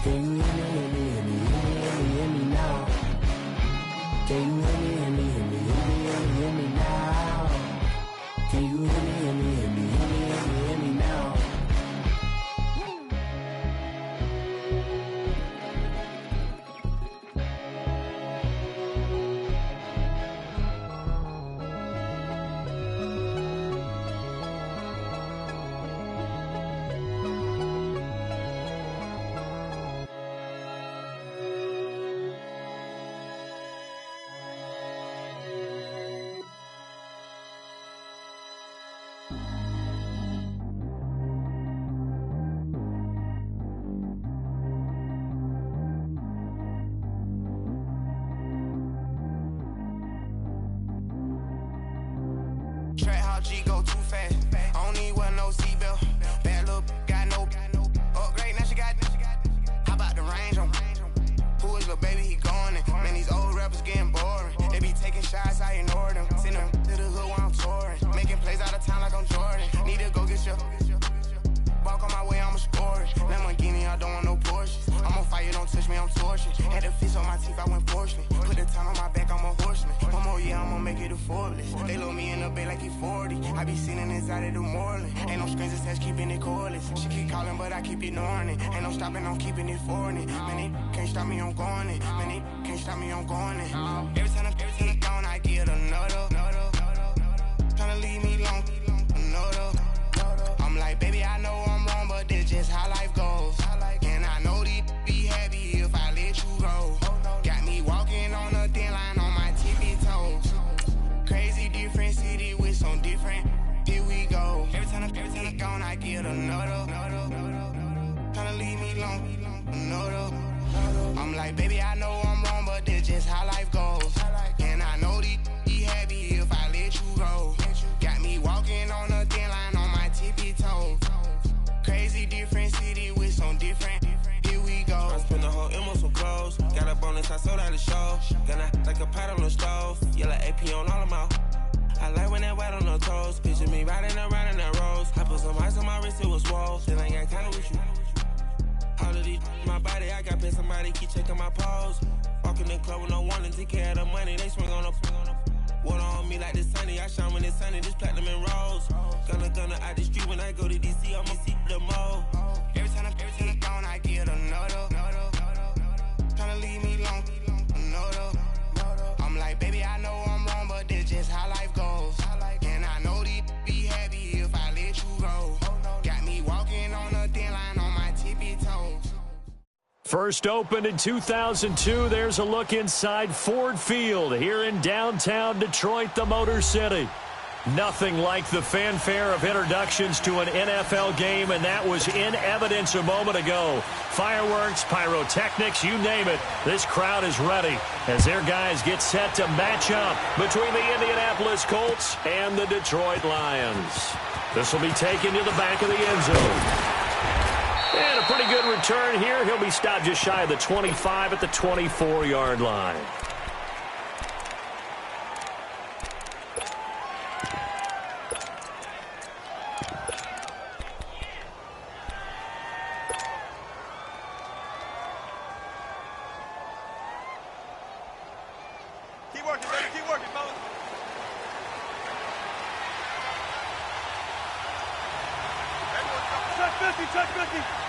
Can you hear me, hear me, hear me now? Can you hear me, hear me, hear me, hear me now? Can you hear me, hear me, hear me, hear me now? Track how G go too fast. I don't need one no seatbelt. Bad little got no upgrade. Now she got. How about the range on? Who is little baby? He going in. Man, these old rappers getting boring. They be taking shots, I ignore them. Send them to the hood while I'm touring. Making plays out of town like I'm Jordan. Need to go get your. Walk on my way, I'ma score it. Lamborghini, I don't want no Porsches. I'm on fire, don't touch me, I'm torching. Had the fist on my teeth, I went fortunate. Put the time on my back, I'm a horseman. One more year, I'ma make it a Forbes. They load me in the bay like he 40. I be sitting inside of the Moreland. Ain't no strings attached, keeping it cordless. She keep calling, but I keep ignoring it. Ain't no stopping, I'm keeping it for it. Man, they can't stop me, I'm going it. Man, they can't stop me, I'm going it. Every time I'm gone, I get another. Tryna leave me long, another. I'm like, baby, I know I'm wrong, but this just how life goes. And I know these be happy if I let you go. Got me walking on a thin line on my tippy toes. Crazy different city with some different. Here we go. Every time I'm gone, I get another. Tryna leave me long, another. I'm like, baby, I know I'm wrong, but this just how life goes. And I know these be happy if I let you go. Got me walking on a thin line on my tippy toes. Crazy different city with some different. Here we go. I spent the whole M on some clothes. Got a bonus, I sold out the show. Gonna like a pot on the stove. Yellow AP on all of my. I like when that white on the toes. Picture me riding around in that rose. I put some ice on my wrist, it was swole. Still ain't got time with you. All of these my body, I got paid somebody keep checking my pose. Walking in the club with no warning, take care of the money. They swing on the. Water on me like the sunny, I shine when it's sunny, this platinum and rose. Gonna out the street when I go to DC, I'ma see the mo. Every time I'm gone, I get another. Tryna leave me long, another. I'm like, baby, I know I'm wrong, but this just how life goes. And I know these be happy if I let you go. Got me walking on a thin line on my tippy toes. First opened in 2002, there's a look inside Ford Field here in downtown Detroit, the Motor City. Nothing like the fanfare of introductions to an NFL game, and that was in evidence a moment ago. Fireworks, pyrotechnics, you name it. This crowd is ready as their guys get set to match up between the Indianapolis Colts and the Detroit Lions. This will be taken to the back of the end zone. And a pretty good return here. He'll be stopped just shy of the 25 at the 24-yard line. Keep working, baby. Keep working, fellas. Check 50, check 50.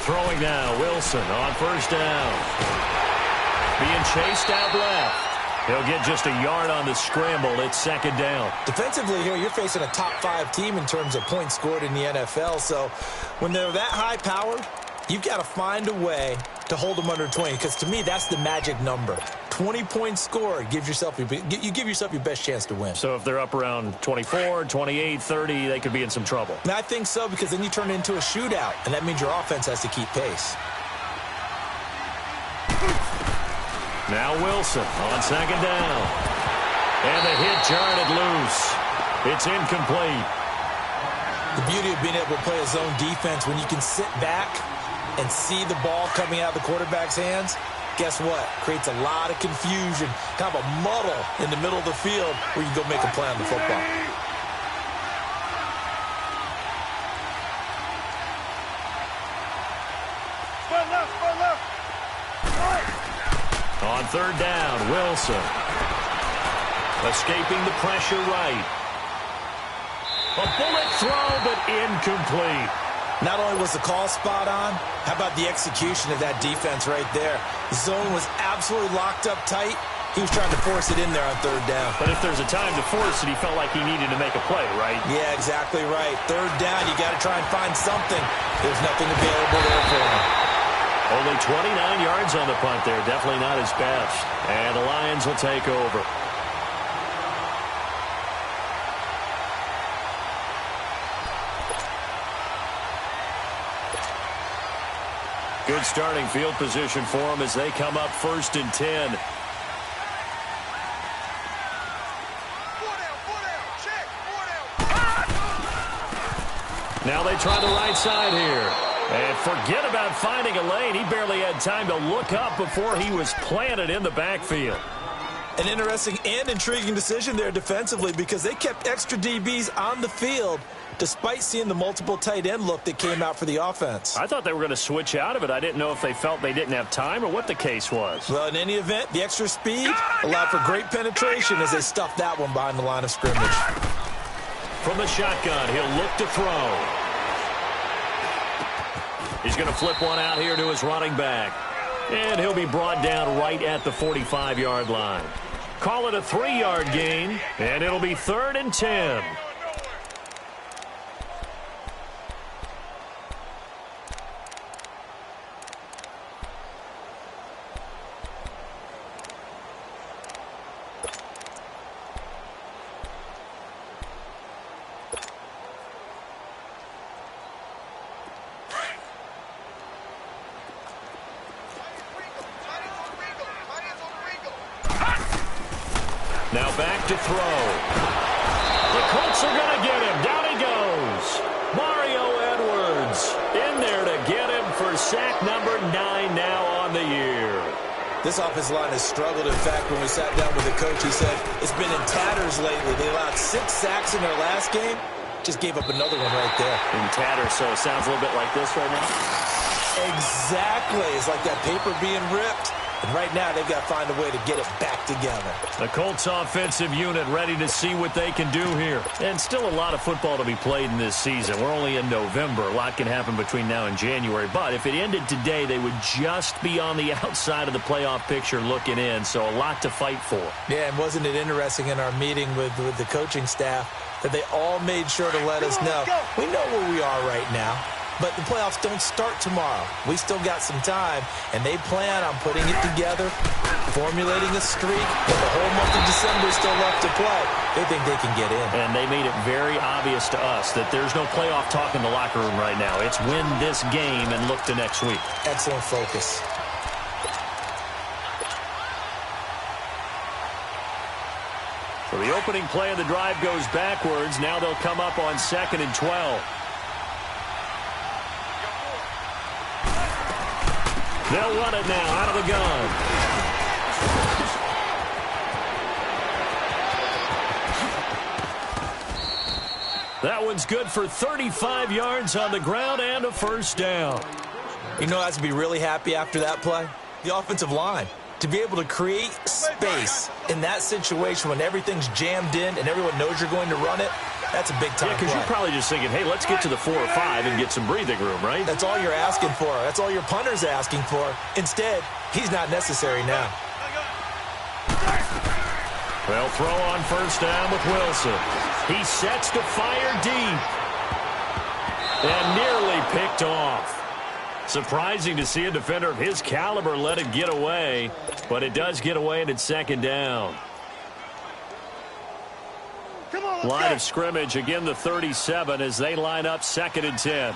Throwing now, Wilson on first down. Being chased out left. He'll get just a yard on the scramble. It's second down. Defensively here, you're facing a top-5 team in terms of points scored in the NFL. So when they're that high-powered, you've got to find a way to hold them under 20, because to me, that's the magic number. 20 points scored, you give yourself your best chance to win. So if they're up around 24, 28, 30, they could be in some trouble. And I think so, because then you turn it into a shootout, and that means your offense has to keep pace. Now Wilson on second down. And the hit jarred loose. It's incomplete. The beauty of being able to play a zone defense, when you can sit back and see the ball coming out of the quarterback's hands, guess what? Creates a lot of confusion, kind of a muddle in the middle of the field where you can go make a play on the football. On third down, Wilson. Escaping the pressure right. A bullet throw, but incomplete. Not only was the call spot on, how about the execution of that defense right there? The zone was absolutely locked up tight. He was trying to force it in there on third down. But if there's a time to force it, he felt like he needed to make a play, right? Yeah, exactly right. Third down, you got to try and find something. There's nothing available there for him. Only 29 yards on the punt there. Definitely not his best. And the Lions will take over. Good starting field position for them as they come up 1st and 10. Now they try the right side here. And forget about finding a lane. He barely had time to look up before he was planted in the backfield. An interesting and intriguing decision there defensively because they kept extra DBs on the field despite seeing the multiple tight end look that came out for the offense. I thought they were going to switch out of it. I didn't know if they felt they didn't have time or what the case was. Well, in any event, the extra speed allowed for great penetration as they stuffed that one behind the line of scrimmage. From the shotgun, he'll look to throw. He's going to flip one out here to his running back. And he'll be brought down right at the 45-yard line. Call it a 3-yard gain, and it'll be 3rd and 10. Now back to throw. The Colts are going to get him. Down he goes. Mario Edwards in there to get him for sack number 9 now on the year. This offensive line has struggled. In fact, when we sat down with the coach, he said it's been in tatters lately. They allowed 6 sacks in their last game. Just gave up another one right there. In tatters, so it sounds a little bit like this right now? Exactly. It's like that paper being ripped. And right now, they've got to find a way to get it back together. The Colts offensive unit ready to see what they can do here. And still a lot of football to be played in this season. We're only in November. A lot can happen between now and January. But if it ended today, they would just be on the outside of the playoff picture looking in. So a lot to fight for. Yeah, and wasn't it interesting in our meeting with the coaching staff that they all made sure to let us know, we know where we are right now. But the playoffs don't start tomorrow. We still got some time, and they plan on putting it together, formulating a streak, and the whole month of December is still left to play. They think they can get in. And they made it very obvious to us that there's no playoff talk in the locker room right now. It's win this game and look to next week. Excellent focus. So the opening play of the drive goes backwards. Now they'll come up on 2nd and 12. They'll run it now out of the gun. That one's good for 35 yards on the ground and a first down. You know, I have to be really happy after that play. The offensive line. To be able to create space in that situation when everything's jammed in and everyone knows you're going to run it, that's a big-time play. Yeah, because you're probably just thinking, hey, let's get to the 4 or 5 and get some breathing room, right? That's all you're asking for. That's all your punter's asking for. Instead, he's not necessary now. They'll throw on first down with Wilson. He sets to fire deep. And nearly picked off. Surprising to see a defender of his caliber let it get away, but it does get away and it's 2nd down. Line of scrimmage, again the 37 as they line up 2nd and 10.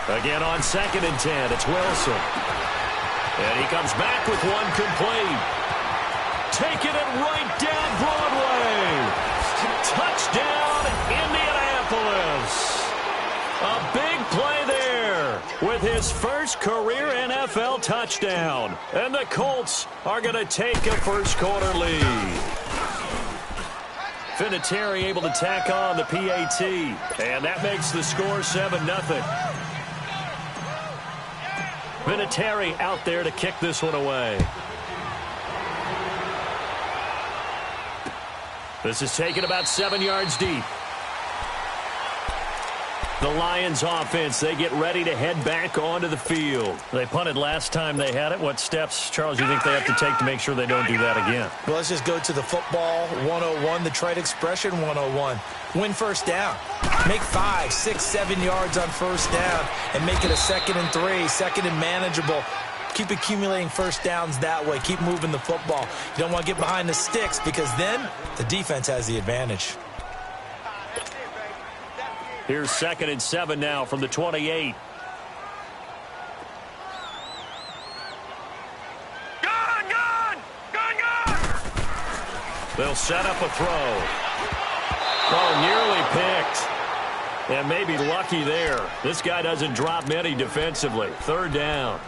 Again on 2nd and 10, it's Wilson. And he comes back with one complete. Taking it right down Broadway. Touchdown, Indianapolis. A big play there with his first career NFL touchdown. And the Colts are going to take a first quarter lead. Vinatieri able to tack on the PAT. And that makes the score 7-0. Vinatieri out there to kick this one away. This is taken about 7 yards deep. The Lions offense, they get ready to head back onto the field. They punted last time they had it. What steps, Charles, do you think they have to take to make sure they don't do that again? Well, let's just go to the football 101, the trite expression 101. Win first down. Make 5, 6, 7 yards on first down and make it a 2nd and 3, 2nd and manageable. Keep accumulating first downs that way. Keep moving the football. You don't want to get behind the sticks because then the defense has the advantage. Here's 2nd and 7 now from the 28. Gun! They'll set up a throw. Oh, nearly picked. And maybe lucky there. This guy doesn't drop many defensively. 3rd down.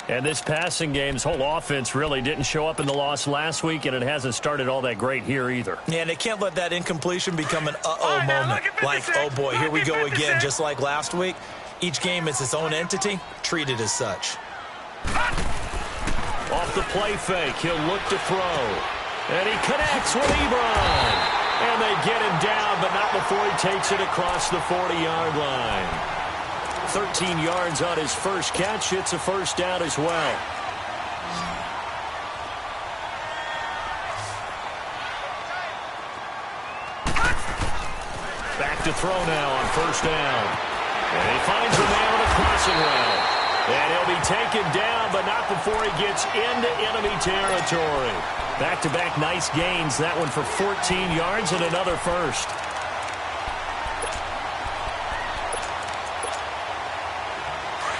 And this passing game's whole offense really didn't show up in the loss last week, and it hasn't started all that great here either. Yeah, and they can't let that incompletion become an uh-oh moment. Like, oh boy, here we go again, just like last week. Each game is its own entity, treat it as such. Off the play fake, he'll look to throw. And he connects with Ebron. And they get him down, but not before he takes it across the 40-yard line. 13 yards on his first catch. It's a first down as well. Back to throw now on first down. And he finds a man with a crossing route. And he'll be taken down, but not before he gets into enemy territory. Back-to-back nice gains. That one for 14 yards and another first.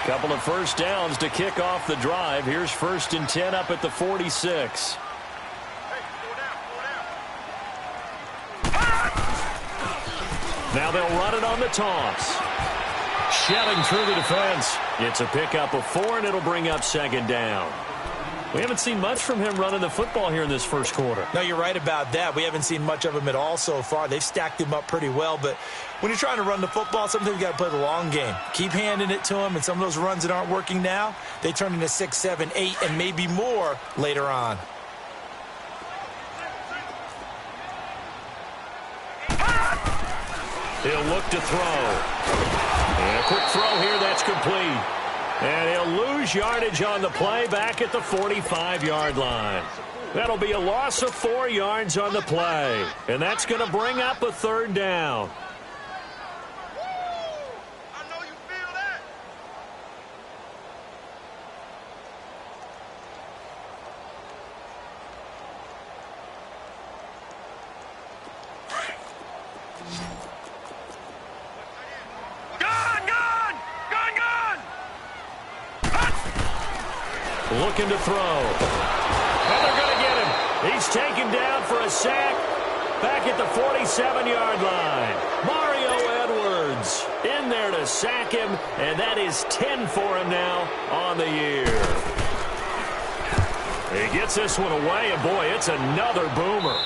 Couple of first downs to kick off the drive. Here's 1st and 10 up at the 46. Now they'll run it on the toss. Shelling through the defense. It's a pickup of 4, and it'll bring up 2nd down. We haven't seen much from him running the football here in this first quarter. No, you're right about that. We haven't seen much of him at all so far. They've stacked him up pretty well, but when you're trying to run the football, sometimes you got to play the long game. Keep handing it to him, and some of those runs that aren't working now, they turn into 6, 7, 8, and maybe more later on. He'll look to throw. And a quick throw here that's complete. And he'll lose yardage on the play back at the 45-yard line. That'll be a loss of 4 yards on the play. And that's going to bring up a 3rd down. I know you feel that. Looking to throw. And they're going to get him. He's taken down for a sack back at the 47-yard line. Mario Edwards in there to sack him, and that is 10 for him now on the year. He gets this one away, and boy, it's another boomer.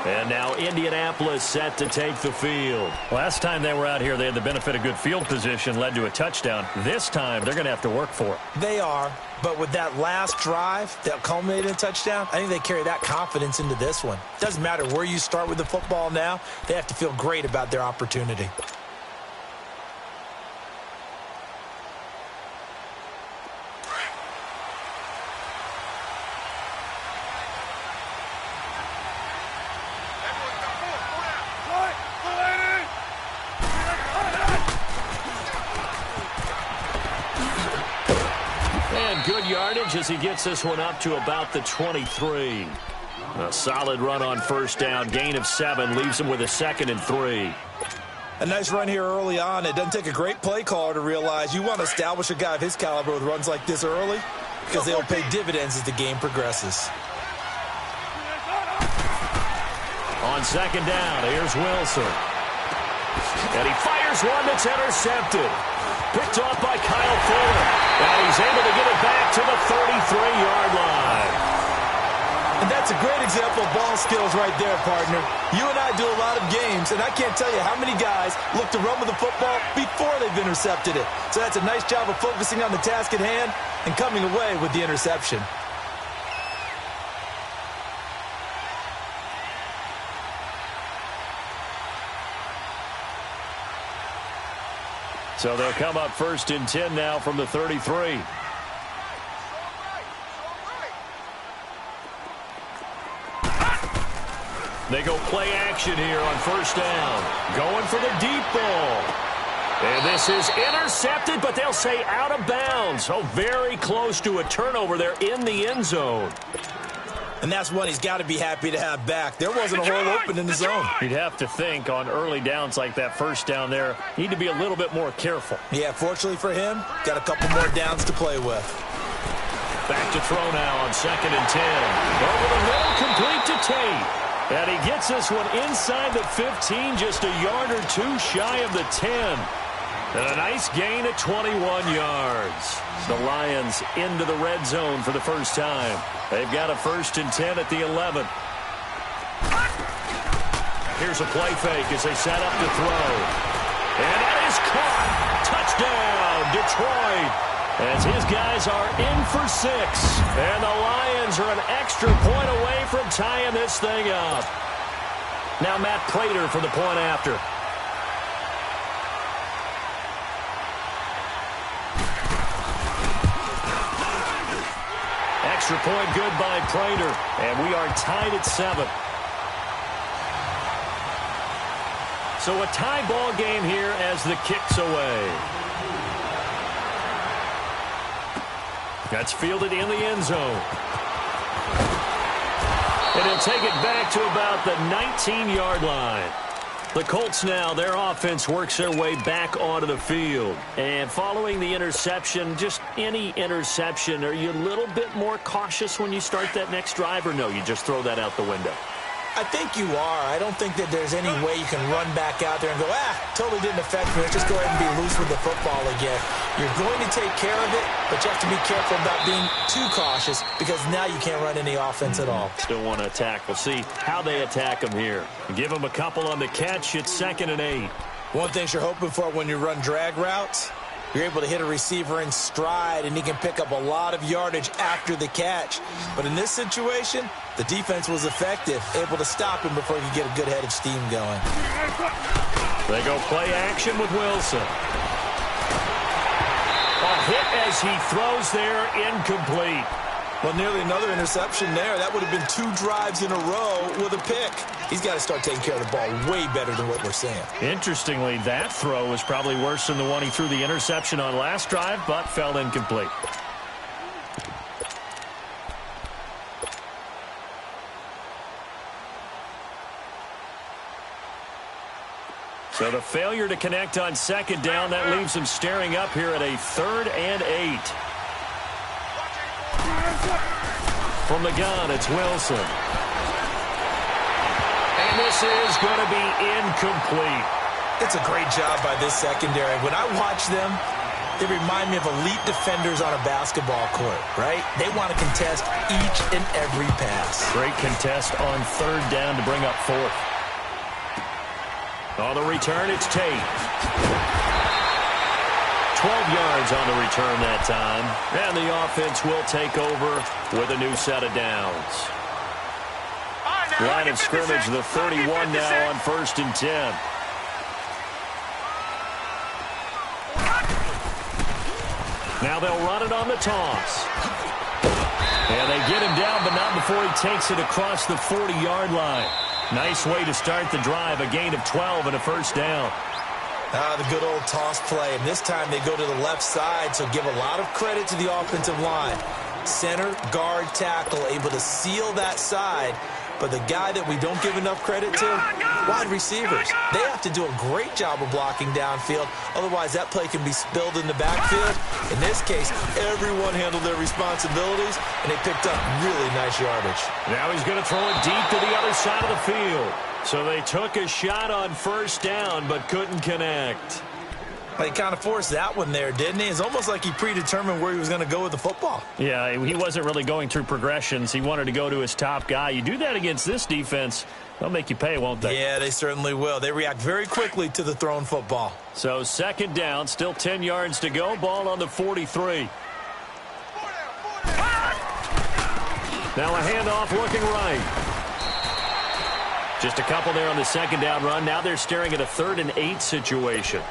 And now Indianapolis set to take the field. Last time they were out here, they had the benefit of good field position, led to a touchdown. This time, they're going to have to work for it. They are, but with that last drive that culminated in a touchdown, I think they carry that confidence into this one. Doesn't matter where you start with the football now, they have to feel great about their opportunity. Good yardage as he gets this one up to about the 23. A solid run on first down. Gain of 7 leaves him with a 2nd and 3. A nice run here early on. It doesn't take a great play caller to realize you want to establish a guy of his caliber with runs like this early because they'll pay dividends as the game progresses. On 2nd down, here's Wilson. And he fires one that's intercepted. Picked off by Kyle Fuller. And he's able to get it back to the 33-yard line. That's a great example of ball skills right there, partner. You and I do a lot of games, and I can't tell you how many guys look to run with the football before they've intercepted it. So that's a nice job of focusing on the task at hand and coming away with the interception. So they'll come up 1st and 10 now from the 33. They go play action here on 1st down. Going for the deep ball. And this is intercepted, but they'll say out of bounds. Oh, very close to a turnover there in the end zone. And that's one he's got to be happy to have back. There wasn't a hole open in the zone. You'd have to think on early downs like that 1st down there, need to be a little bit more careful. Yeah, fortunately for him, got a couple more downs to play with. Back to throw now on 2nd and 10. Over the middle, complete to Tate. And he gets this one inside the 15, just a yard or two shy of the 10. And a nice gain at 21 yards. The Lions into the red zone for the first time. They've got a 1st and 10 at the 11. Here's a play fake as they set up to throw. And that is caught. Touchdown, Detroit. As his guys are in for 6. And the Lions are an extra point away from tying this thing up. Now Matt Prater for the point after. Extra point good by Prater. And we are tied at 7. So a tie ball game here as the kick's away. That's fielded in the end zone. And he'll take it back to about the 19-yard line. The Colts now, their offense works their way back onto the field. And following the interception, just any interception, are you a little bit more cautious when you start that next drive, or no, you just throw that out the window? I think you are. I don't think that there's any way you can run back out there and go, totally didn't affect me. Let's just go ahead and be loose with the football again. You're going to take care of it, but you have to be careful about being too cautious because now you can't run any offense at all. Still want to attack. We'll see how they attack them here. Give them a couple on the catch. It's 2nd and 8. One thing you're hoping for when you run drag routes, you're able to hit a receiver in stride, and he can pick up a lot of yardage after the catch. But in this situation, the defense was effective, able to stop him before he could get a good head of steam going. They go play action with Wilson. A hit as he throws there, incomplete. Well, nearly another interception there. That would have been 2 drives in a row with a pick. He's got to start taking care of the ball way better than what we're seeing. Interestingly, that throw was probably worse than the one he threw the interception on last drive, but fell incomplete. So the failure to connect on 2nd down, that leaves him staring up here at a 3rd and 8. From the gun, it's Wilson. And this is going to be incomplete. It's a great job by this secondary. When I watch them, they remind me of elite defenders on a basketball court, right? They want to contest each and every pass. Great contest on 3rd down to bring up 4th. On the return, it's Tate. 12 yards on the return that time. And the offense will take over with a new set of downs. Line of scrimmage, the 31 now on 1st and 10. Now they'll run it on the toss. And they get him down, but not before he takes it across the 40-yard line. Nice way to start the drive, a gain of 12 and a 1st down. The good old toss play, and this time they go to the left side, so give a lot of credit to the offensive line. Center, guard, tackle, able to seal that side, but the guy that we don't give enough credit to, wide receivers. They have to do a great job of blocking downfield, otherwise that play can be spilled in the backfield. In this case, everyone handled their responsibilities, and they picked up really nice yardage. Now he's going to throw it deep to the other side of the field. So they took a shot on 1st down, but couldn't connect. He kind of forced that one there, didn't he? It's almost like he predetermined where he was going to go with the football. Yeah, he wasn't really going through progressions. He wanted to go to his top guy. You do that against this defense, they'll make you pay, won't they? Yeah, they certainly will. They react very quickly to the thrown football. So second down, still 10 yards to go. Ball on the 43. Now a handoff looking right. Just a couple there on the second down run. Now they're staring at a 3rd and 8 situation.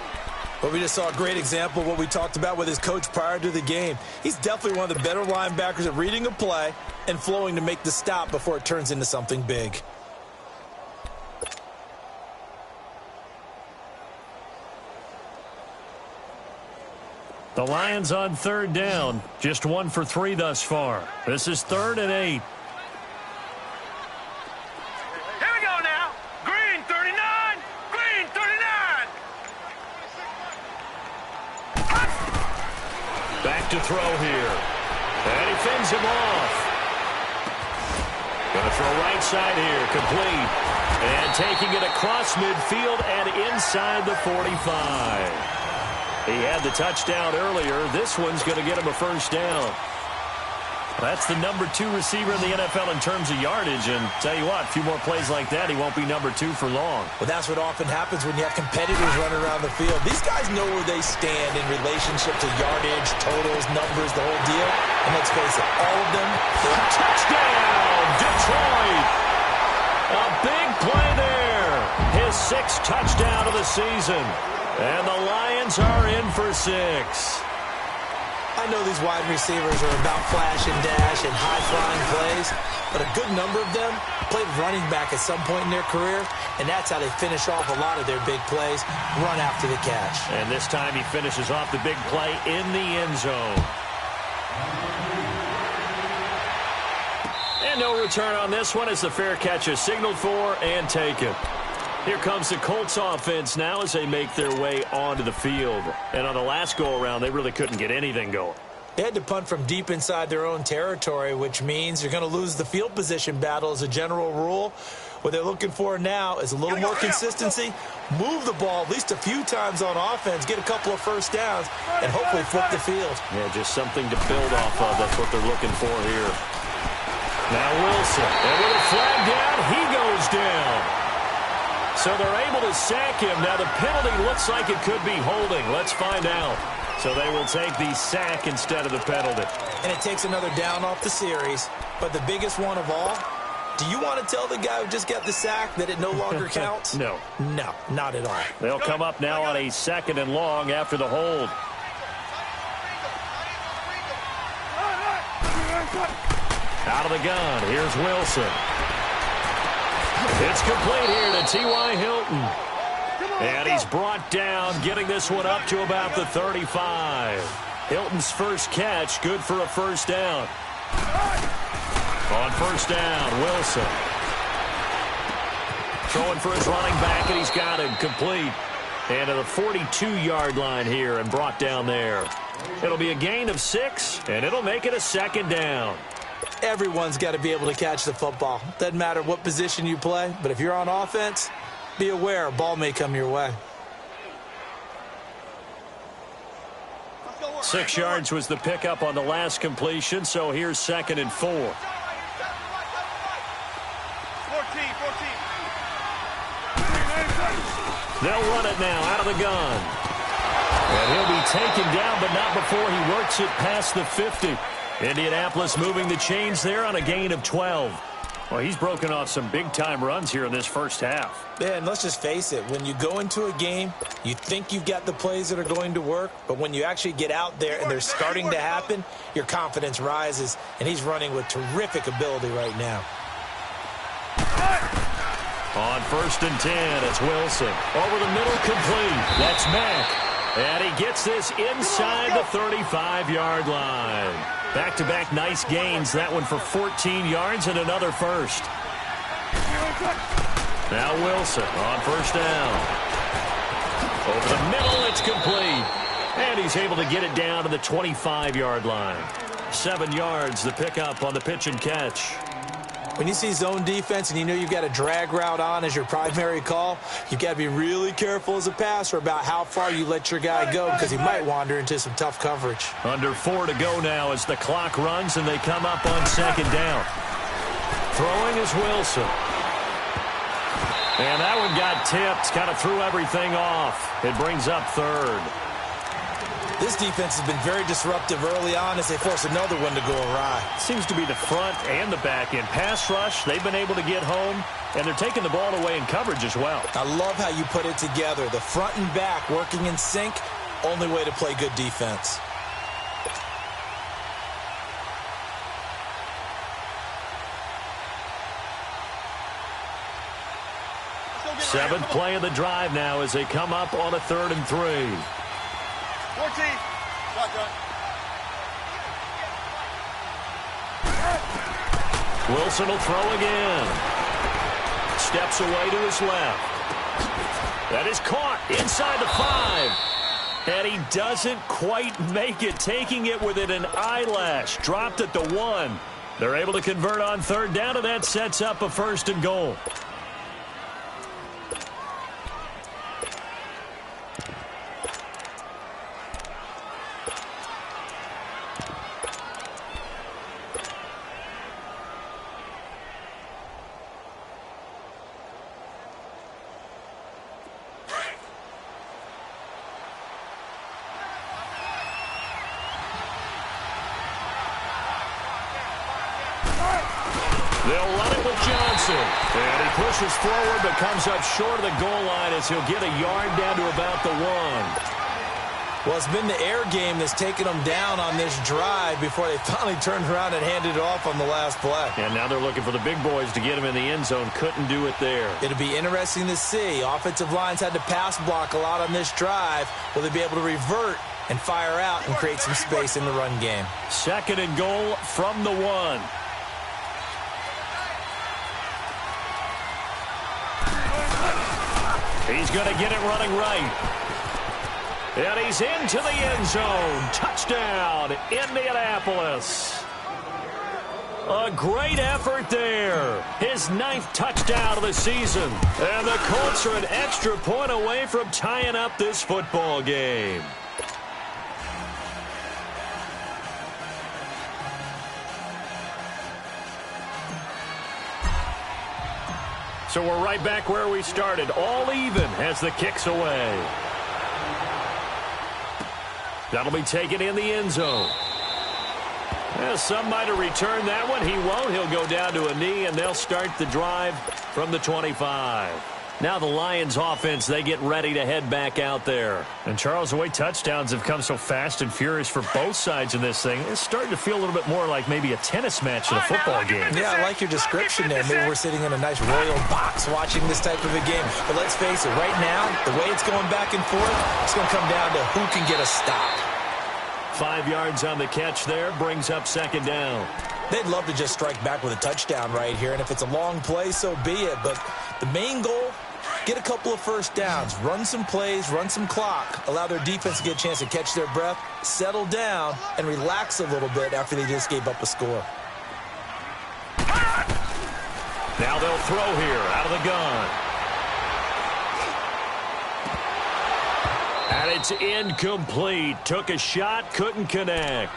But we just saw a great example of what we talked about with his coach prior to the game. He's definitely one of the better linebackers at reading a play and flowing to make the stop before it turns into something big. The Lions on 3rd down. Just 1 for 3 thus far. This is 3rd and 8. Here we go now. Green 39. Green 39. Back to throw here. And he fends him off. Going to throw right side here. Complete. And taking it across midfield and inside the 45. He had the touchdown earlier. This one's going to get him a first down. That's the number 2 receiver in the NFL in terms of yardage. And tell you what, a few more plays like that, he won't be number 2 for long. Well, that's what often happens when you have competitors running around the field. These guys know where they stand in relationship to yardage, totals, numbers, the whole deal. And let's face it, all of them. Touchdown, Detroit! A big play there. His 6th touchdown of the season. And the Lions are in for 6. I know these wide receivers are about flash and dash and high-flying plays, but a good number of them played running back at some point in their career, and that's how they finish off a lot of their big plays, run after the catch. And this time he finishes off the big play in the end zone. And no return on this one as the fair catch is signaled for and taken. Here comes the Colts offense now as they make their way onto the field. And on the last go-around, they really couldn't get anything going. They had to punt from deep inside their own territory, which means you're going to lose the field position battle as a general rule. What they're looking for now is a little more consistency, move the ball at least a few times on offense, get a couple of first downs, and hopefully flip the field. Yeah, just something to build off of. That's what they're looking for here. Now Wilson, and with a flag down, he goes down. So they're able to sack him. Now the penalty looks like it could be holding. Let's find out. So they will take the sack instead of the penalty. And it takes another down off the series. But the biggest one of all, do you want to tell the guy who just got the sack that it no longer counts? No. No, not at all. They'll come up now on a 2nd and long after the hold. Out of the gun. Here's Wilson. It's complete here to T.Y. Hilton. And he's brought down, getting this one up to about the 35. Hilton's first catch, good for a first down. On first down, Wilson. Throwing for his running back, and he's got him complete. And to the 42-yard line here and brought down there. It'll be a gain of 6, and it'll make it a 2nd down. Everyone's got to be able to catch the football. Doesn't matter what position you play, but if you're on offense, be aware a ball may come your way. 6 yards was the pickup on the last completion, so here's 2nd and 4. 14. They'll run it now out of the gun. And he'll be taken down, but not before he works it past the 50. Indianapolis moving the chains there on a gain of 12. Well, he's broken off some big-time runs here in this first half. Yeah, and let's just face it. When you go into a game, you think you've got the plays that are going to work, but when you actually get out there and they're starting to happen, your confidence rises, and he's running with terrific ability right now. On 1st and 10, it's Wilson. Over the middle, complete. That's Mack. And he gets this inside the 35-yard line. Back-to-back nice gains. That one for 14 yards and another first. Now Wilson on first down. Over the middle, it's complete. And he's able to get it down to the 25-yard line. 7 yards, the pickup on the pitch and catch. When you see zone defense and you know you've got a drag route on as your primary call, you've got to be really careful as a passer about how far you let your guy go because he might wander into some tough coverage. Under 4 to go now as the clock runs and they come up on second down. Throwing is Wilson. And that one got tipped, kind of threw everything off. It brings up third. This defense has been very disruptive early on as they force another one to go awry. Seems to be the front and the back end. Pass rush, they've been able to get home, and they're taking the ball away in coverage as well. I love how you put it together. The front and back working in sync, only way to play good defense. Seventh play of the drive now as they come up on a 3rd and 3. 14. Wilson will throw again. Steps away to his left. That is caught inside the 5. And he doesn't quite make it, taking it within an eyelash. Dropped at the 1. They're able to convert on 3rd down, and that sets up a 1st and goal. They'll run it with Johnson. And he pushes forward but comes up short of the goal line as he'll get a yard down to about the 1. Well, it's been the air game that's taken them down on this drive before they finally turned around and handed it off on the last play. And now they're looking for the big boys to get him in the end zone. Couldn't do it there. It'll be interesting to see. Offensive lines had to pass block a lot on this drive. Will they be able to revert and fire out and create some space in the run game? 2nd and goal from the 1. He's going to get it running right. And he's into the end zone. Touchdown, Indianapolis. A great effort there. His 9th touchdown of the season. And the Colts are an extra point away from tying up this football game. So we're right back where we started. All even as the kick's away. That'll be taken in the end zone. Well, some might have returned that one. He won't. He'll go down to a knee, and they'll start the drive from the 25. Now the Lions offense, they get ready to head back out there. And Charles, the way touchdowns have come so fast and furious for both sides in this thing, it's starting to feel a little bit more like maybe a tennis match in a football game. Yeah, I like your description there. Maybe we're sitting in a nice royal box watching this type of a game. But let's face it, right now, the way it's going back and forth, it's going to come down to who can get a stop. 5 yards on the catch there, brings up 2nd down. They'd love to just strike back with a touchdown right here, and if it's a long play, so be it. But the main goal, get a couple of first downs, run some plays, run some clock, allow their defense to get a chance to catch their breath, settle down, and relax a little bit after they just gave up a score. Now they'll throw here out of the gun. And it's incomplete. Took a shot, couldn't connect.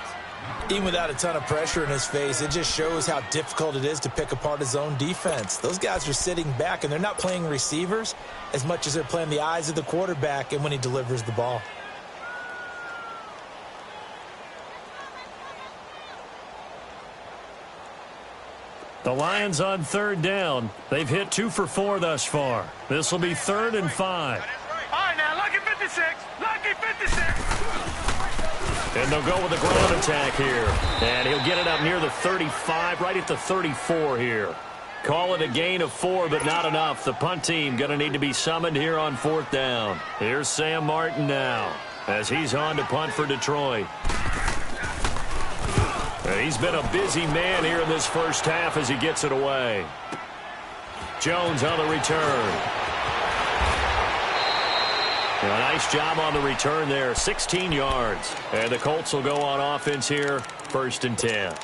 Even without a ton of pressure in his face, it just shows how difficult it is to pick apart his own defense. Those guys are sitting back, and they're not playing receivers as much as they're playing the eyes of the quarterback and when he delivers the ball. The Lions on 3rd down. They've hit 2 for 4 thus far. This will be 3rd and 5. All right, now, lucky 56. Lucky 56. And they'll go with the ground attack here. And he'll get it up near the 35, right at the 34 here. Call it a gain of 4, but not enough. The punt team going to need to be summoned here on 4th down. Here's Sam Martin now as he's on to punt for Detroit. And he's been a busy man here in this first half as he gets it away. Jones on the return. A nice job on the return there, 16 yards. And the Colts will go on offense here, 1st and 10.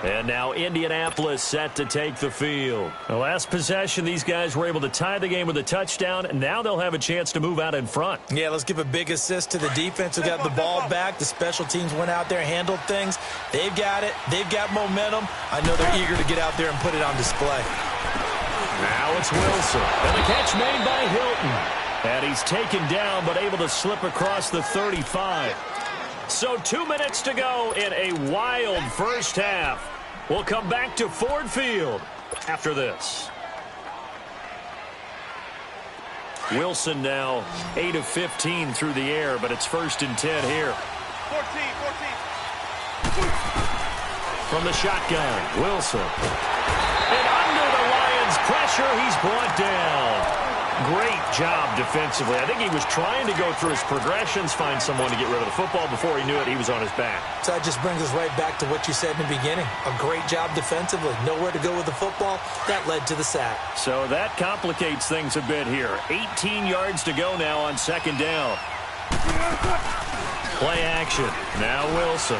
And now Indianapolis set to take the field. The last possession, these guys were able to tie the game with a touchdown, and now they'll have a chance to move out in front. Yeah, let's give a big assist to the defense who got the ball back. The special teams went out there and handled things. They've got it. They've got momentum. I know they're eager to get out there and put it on display. Now it's Wilson. And the catch made by Hilton. And he's taken down but able to slip across the 35. So 2 minutes to go in a wild first half. We'll come back to Ford Field after this. Wilson now 8 of 15 through the air, but it's 1st and 10 here. 14. From the shotgun, Wilson. And under the Lions' pressure, he's brought down. Great job defensively. I think he was trying to go through his progressions, find someone to get rid of the football. Before he knew it, he was on his back. So that just brings us right back to what you said in the beginning. A great job defensively. Nowhere to go with the football. That led to the sack. So that complicates things a bit here. 18 yards to go now on 2nd down. Play action. Now Wilson.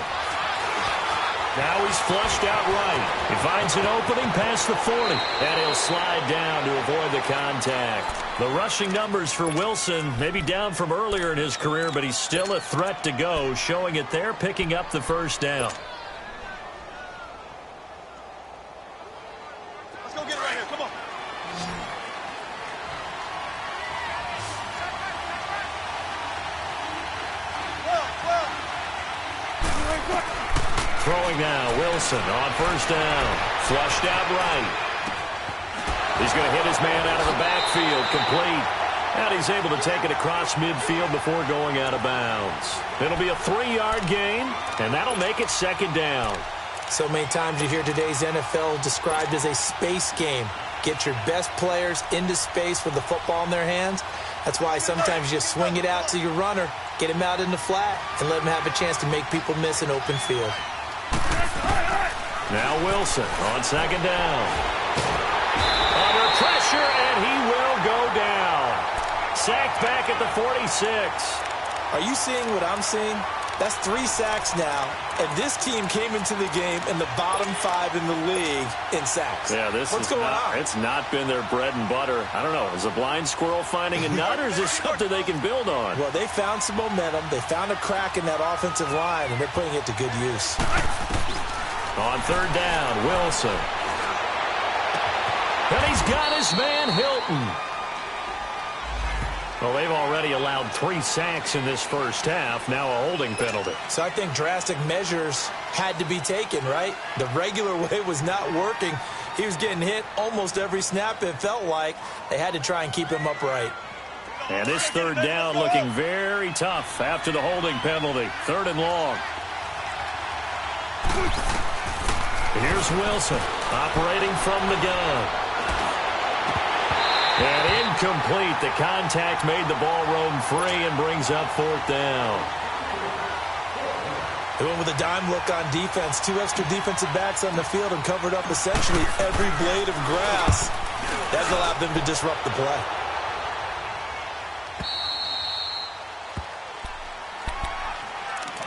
Now he's flushed out right. He finds an opening past the 40. And he'll slide down to avoid the contact. The rushing numbers for Wilson maybe down from earlier in his career, but he's still a threat to go, showing it there, picking up the 1st down. Let's go get it right here. Come on. Throwing now, Wilson on 1st down. Flushed out right. He's going to hit his man out of the backfield, complete. And he's able to take it across midfield before going out of bounds. It'll be a 3-yard gain, and that'll make it 2nd down. So many times you hear today's NFL described as a space game. Get your best players into space with the football in their hands. That's why sometimes you just swing it out to your runner, get him out in the flat, and let him have a chance to make people miss an open field. Now Wilson on 2nd down. Under pressure, and he will go down. Sacked back at the 46. Are you seeing what I'm seeing? That's 3 sacks now, and this team came into the game in the bottom 5 in the league in sacks. Yeah, What's going on? It's not been their bread and butter. I don't know. Is a blind squirrel finding a nut, or is this something they can build on? Well, they found some momentum. They found a crack in that offensive line, and they're putting it to good use. On 3rd down, Wilson. And he's got his man, Hilton. Well, they've already allowed 3 sacks in this first half. Now a holding penalty. So I think drastic measures had to be taken, right? The regular way was not working. He was getting hit almost every snap, it felt like. They had to try and keep him upright. And this 3rd down looking very tough after the holding penalty. 3rd and long. Here's Wilson operating from the gun. And incomplete. The contact made the ball roam free and brings up 4th down. They went with a dime look on defense. 2 extra defensive backs on the field and covered up essentially every blade of grass. That allowed them to disrupt the play.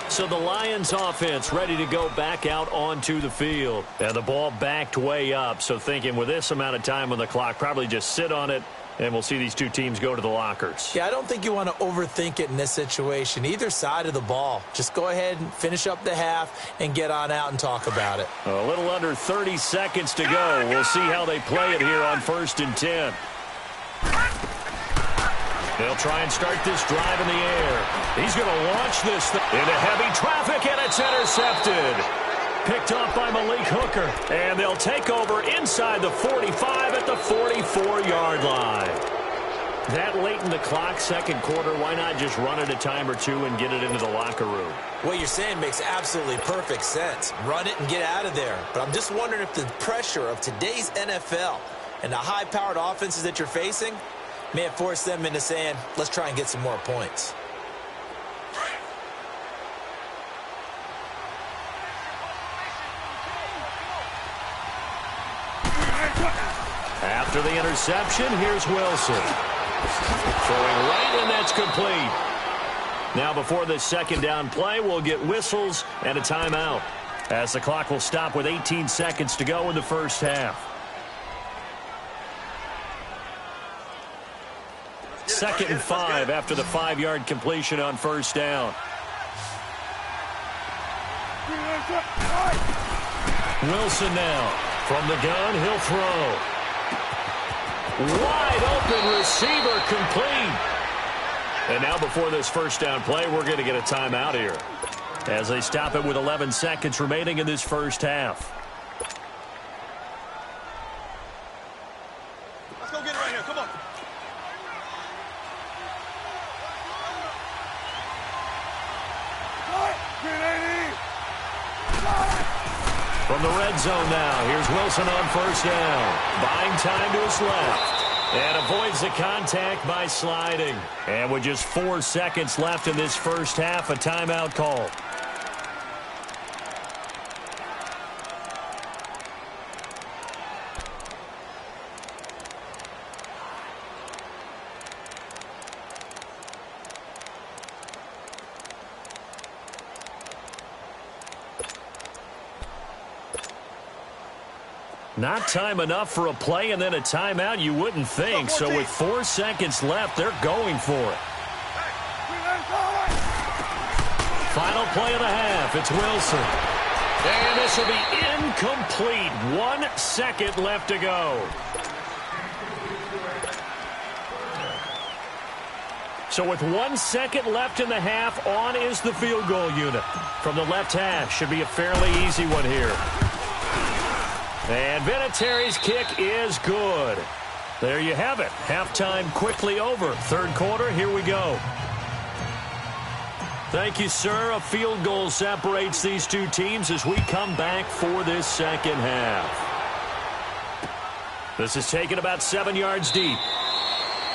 So the Lions offense ready to go back out onto the field. And the ball backed way up. So thinking with this amount of time on the clock, probably just sit on it, and we'll see these 2 teams go to the lockers. Yeah, I don't think you want to overthink it in this situation. Either side of the ball. Just go ahead and finish up the half and get on out and talk about it. A little under 30 seconds to go. We'll see how they play it here on 1st and 10. They'll try and start this drive in the air. He's going to launch this into heavy traffic, and it's intercepted. Picked off by Malik Hooker. And they'll take over inside the 45 at the 44-yard line. That late in the clock, 2nd quarter, why not just run it a time or 2 and get it into the locker room? What you're saying makes absolutely perfect sense. Run it and get out of there. But I'm just wondering if the pressure of today's NFL and the high-powered offenses that you're facing may have forced them into saying, let's try and get some more points. After the interception, here's Wilson. Throwing right, and that's complete. Now before this 2nd down play, we'll get whistles and a timeout. as the clock will stop with 18 seconds to go in the first half. 2nd and 5 after the 5-yard completion on first down. Wilson now from the gun. He'll throw. Wide open receiver, complete. And now before this first down play, we're going to get a timeout here as they stop it with 11 seconds remaining in this first half. Let's go get it right here. Come on. From the red zone now, here's Wilson on first down. Buying time to his left. And avoids the contact by sliding. And with just 4 seconds left in this first half, a timeout call. Not time enough for a play and then a timeout, you wouldn't think. So with 4 seconds left, they're going for it. Final play of the half. It's Wilson. And this will be incomplete. 1 second left to go. So with 1 second left in the half, on is the field goal unit. From the left hash, should be a fairly easy one here. And Vinatieri's kick is good. There you have it. Halftime quickly over. Third quarter, here we go. Thank you, sir. A field goal separates these two teams as we come back for this second half. This is taken about 7 yards deep.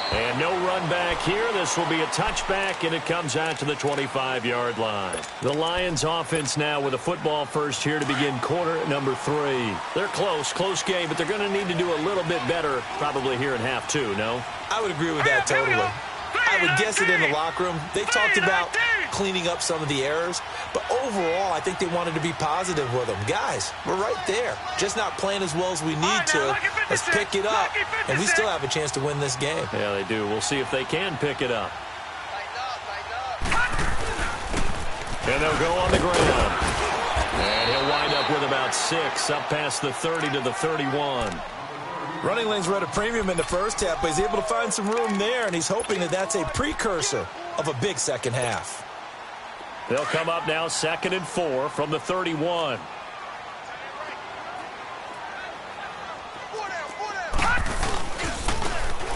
And no run back here. This will be a touchback, and it comes out to the 25-yard line. The Lions offense now with a football first here to begin quarter number 3. They're close game, but they're going to need to do a little bit better probably here in half 2, no? I would agree with that totally. I would guess it in the locker room. They talked about cleaning up some of the errors, but overall, I think they wanted to be positive with them. Guys, we're right there. Just not playing as well as we need to. Let's pick it up, and we still have a chance to win this game. Yeah, they do. We'll see if they can pick it up. And they'll go on the ground. And he'll wind up with about 6, up past the 30 to the 31. Running lanes were at a premium in the first half, but he's able to find some room there, and he's hoping that that's a precursor of a big second half. They'll come up now 2nd and 4 from the 31.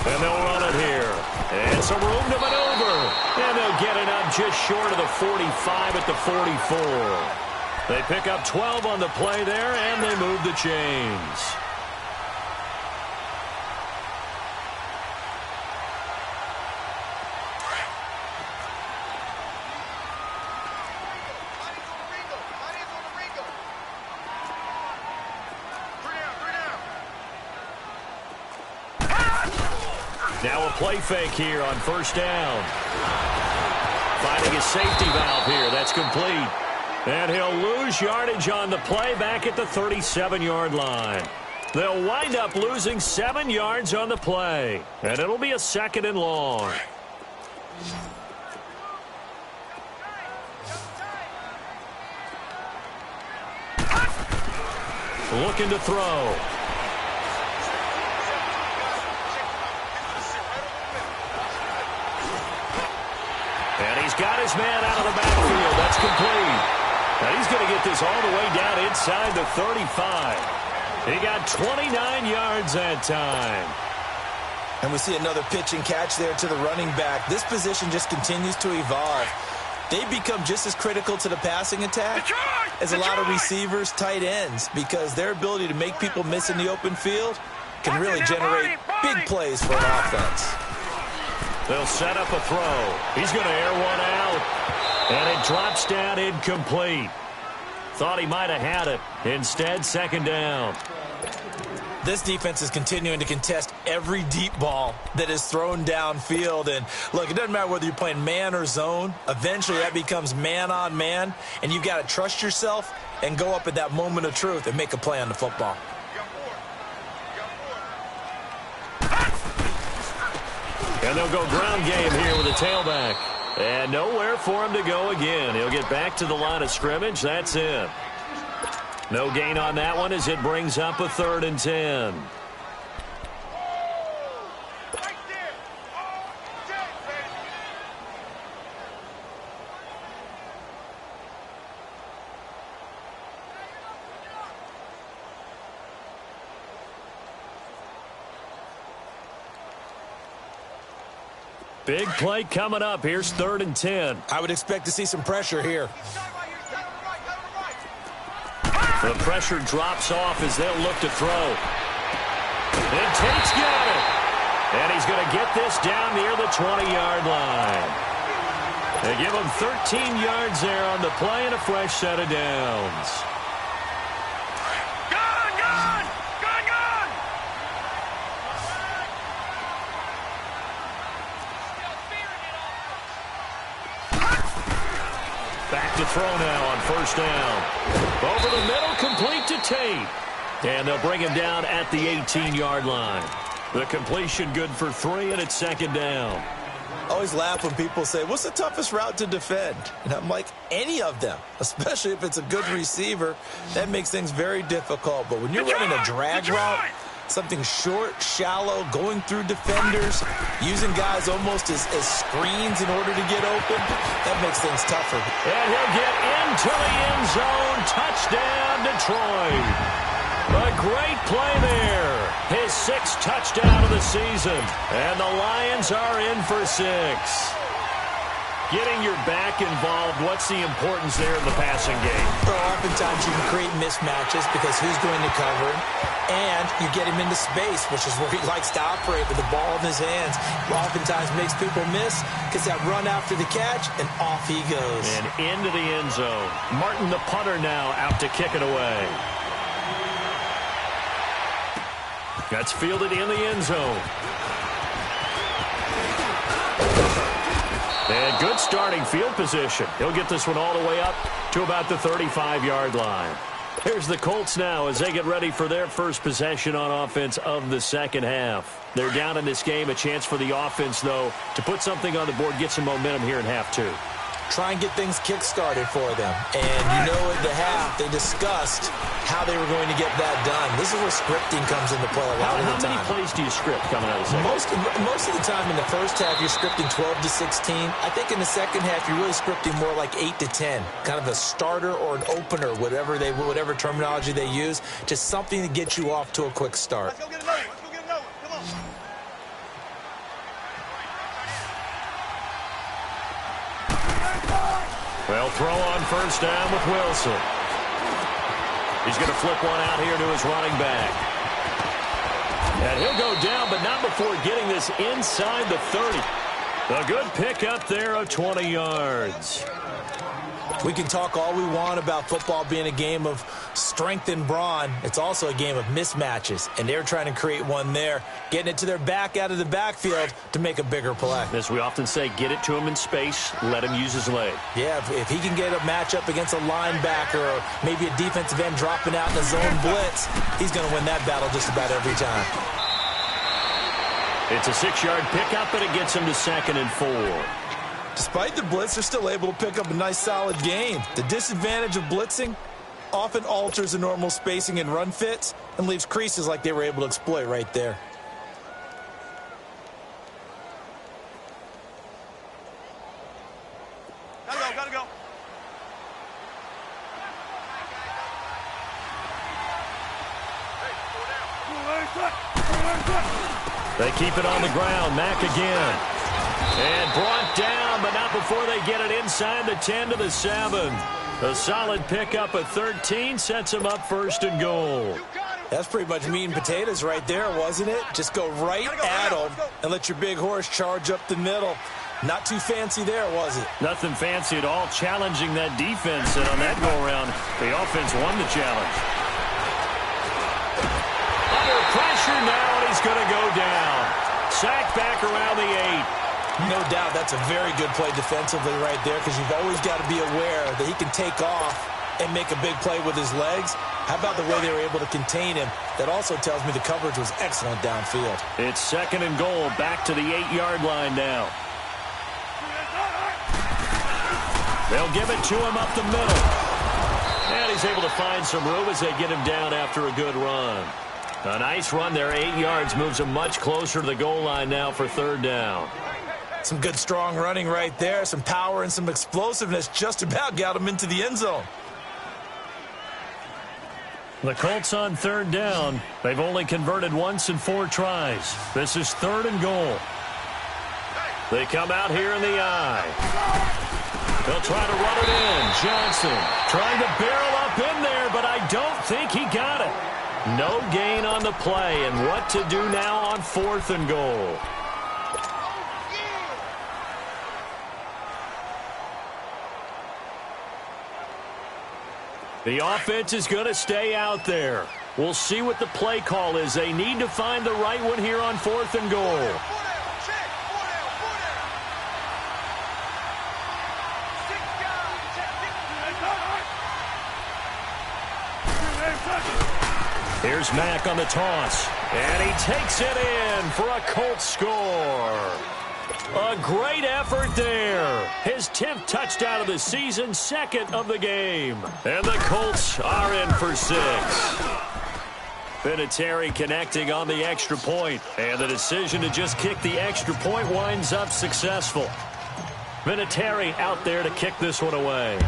And they'll run it here. And some room to maneuver. And they'll get it up just short of the 45 at the 44. They pick up 12 on the play there, and they move the chains. Now a play fake here on first down. Finding his safety valve here. That's complete. And he'll lose yardage on the play back at the 37-yard line. They'll wind up losing 7 yards on the play. And it'll be a 2nd and long. Looking to throw. And he's got his man out of the backfield. That's complete. And he's going to get this all the way down inside the 35. He got 29 yards that time. And we see another pitch and catch there to the running back. This position just continues to evolve. They become just as critical to the passing attack as a lot of receivers, tight ends, because their ability to make people miss in the open field can really generate big plays for an offense. They'll set up a throw. He's going to air one out. And it drops down incomplete. Thought he might have had it. Instead, 2nd down. This defense is continuing to contest every deep ball that is thrown downfield. And, look, it doesn't matter whether you're playing man or zone. Eventually, that becomes man on man, and you've got to trust yourself and go up at that moment of truth and make a play on the football. And they'll go ground game here with a tailback. And nowhere for him to go again. He'll get back to the line of scrimmage. That's it. No gain on that one as it brings up a 3rd and 10. Big play coming up. Here's 3rd and 10. I would expect to see some pressure here. The pressure drops off as they'll look to throw. And Tate's got it. And he's going to get this down near the 20-yard line. They give him 13 yards there on the play and a fresh set of downs. Back to throw now on 1st down. Over the middle, complete to Tate. And they'll bring him down at the 18-yard line. The completion good for 3, and it's 2nd down. I always laugh when people say, what's the toughest route to defend? And I'm like, any of them, especially if it's a good receiver. That makes things very difficult. But when you're running a drag route, something short, shallow, going through defenders, using guys almost as screens in order to get open, that makes things tougher. And he'll get into the end zone. Touchdown, Detroit. A great play there. His 6th touchdown of the season. And the Lions are in for 6. Getting your back involved, what's the importance there in the passing game? Well, oftentimes you can create mismatches because who's going to cover him, and you get him into space, which is where he likes to operate with the ball in his hands. Oftentimes makes people miss, gets that run after the catch, and off he goes. And into the end zone. Martin, the punter, now out to kick it away. That's fielded in the end zone. And good starting field position. He'll get this one all the way up to about the 35-yard line. Here's the Colts now as they get ready for their first possession on offense of the 2nd half. They're down in this game. A chance for the offense, though, to put something on the board, get some momentum here in half 2. Try and get things kick-started for them. And you know at the half, they discussed how they were going to get that done. This is where scripting comes into play a lot of the time. How many plays do you script coming out of the second? Most of the time in the first half, you're scripting 12 to 16. I think in the second half, you're really scripting more like 8 to 10. Kind of a starter or an opener, whatever terminology they use. Just something to get you off to a quick start. Let's go get another one. Let's go get another one. Come on. Well, throw on 1st down with Wilson. He's going to flip one out here to his running back. And he'll go down, but not before getting this inside the 30. A good pickup there of 20 yards. We can talk all we want about football being a game of strength and brawn. It's also a game of mismatches, and they're trying to create one there, getting it to their back out of the backfield to make a bigger play. As we often say, get it to him in space, let him use his leg. Yeah, if he can get a matchup against a linebacker or maybe a defensive end dropping out in a zone blitz, he's going to win that battle just about every time. It's a 6-yard pickup, and it gets him to 2nd and 4. Despite the blitz, they're still able to pick up a nice, solid gain. The disadvantage of blitzing often alters the normal spacing and run fits and leaves creases like they were able to exploit right there. Gotta go. They keep it on the ground. Mack again. And brought down, but not before they get it inside the 10 to the 7. A solid pickup at 13 sets them up 1st and goal. That's pretty much meat and potatoes right there, wasn't it? Just go right at them and let your big horse charge up the middle. Not too fancy there, was it? Nothing fancy at all, challenging that defense. And on that go-around, the offense won the challenge. Under pressure now, and he's going to go down. Sacked back around the 8. No doubt that's a very good play defensively right there because you've always got to be aware that he can take off and make a big play with his legs. How about the way they were able to contain him? That also tells me the coverage was excellent downfield. It's 2nd and goal, back to the 8-yard line now. They'll give it to him up the middle. And he's able to find some room as they get him down after a good run. A nice run there, 8 yards, moves him much closer to the goal line now for 3rd down. Some good, strong running right there. Some power and some explosiveness just about got him into the end zone. The Colts on 3rd down. They've only converted once in 4 tries. This is 3rd and goal. They come out here in the eye. They'll try to run it in. Johnson trying to barrel up in there, but I don't think he got it. No gain on the play, and what to do now on 4th and goal. The offense is going to stay out there. We'll see what the play call is. They need to find the right one here on 4th and goal. Here's Mack on the toss, and he takes it in for a Colts score. A great effort there. His 10th touchdown of the season, 2nd of the game. And the Colts are in for 6. Vinatieri connecting on the extra point, and the decision to just kick the extra point winds up successful. Vinatieri out there to kick this one away.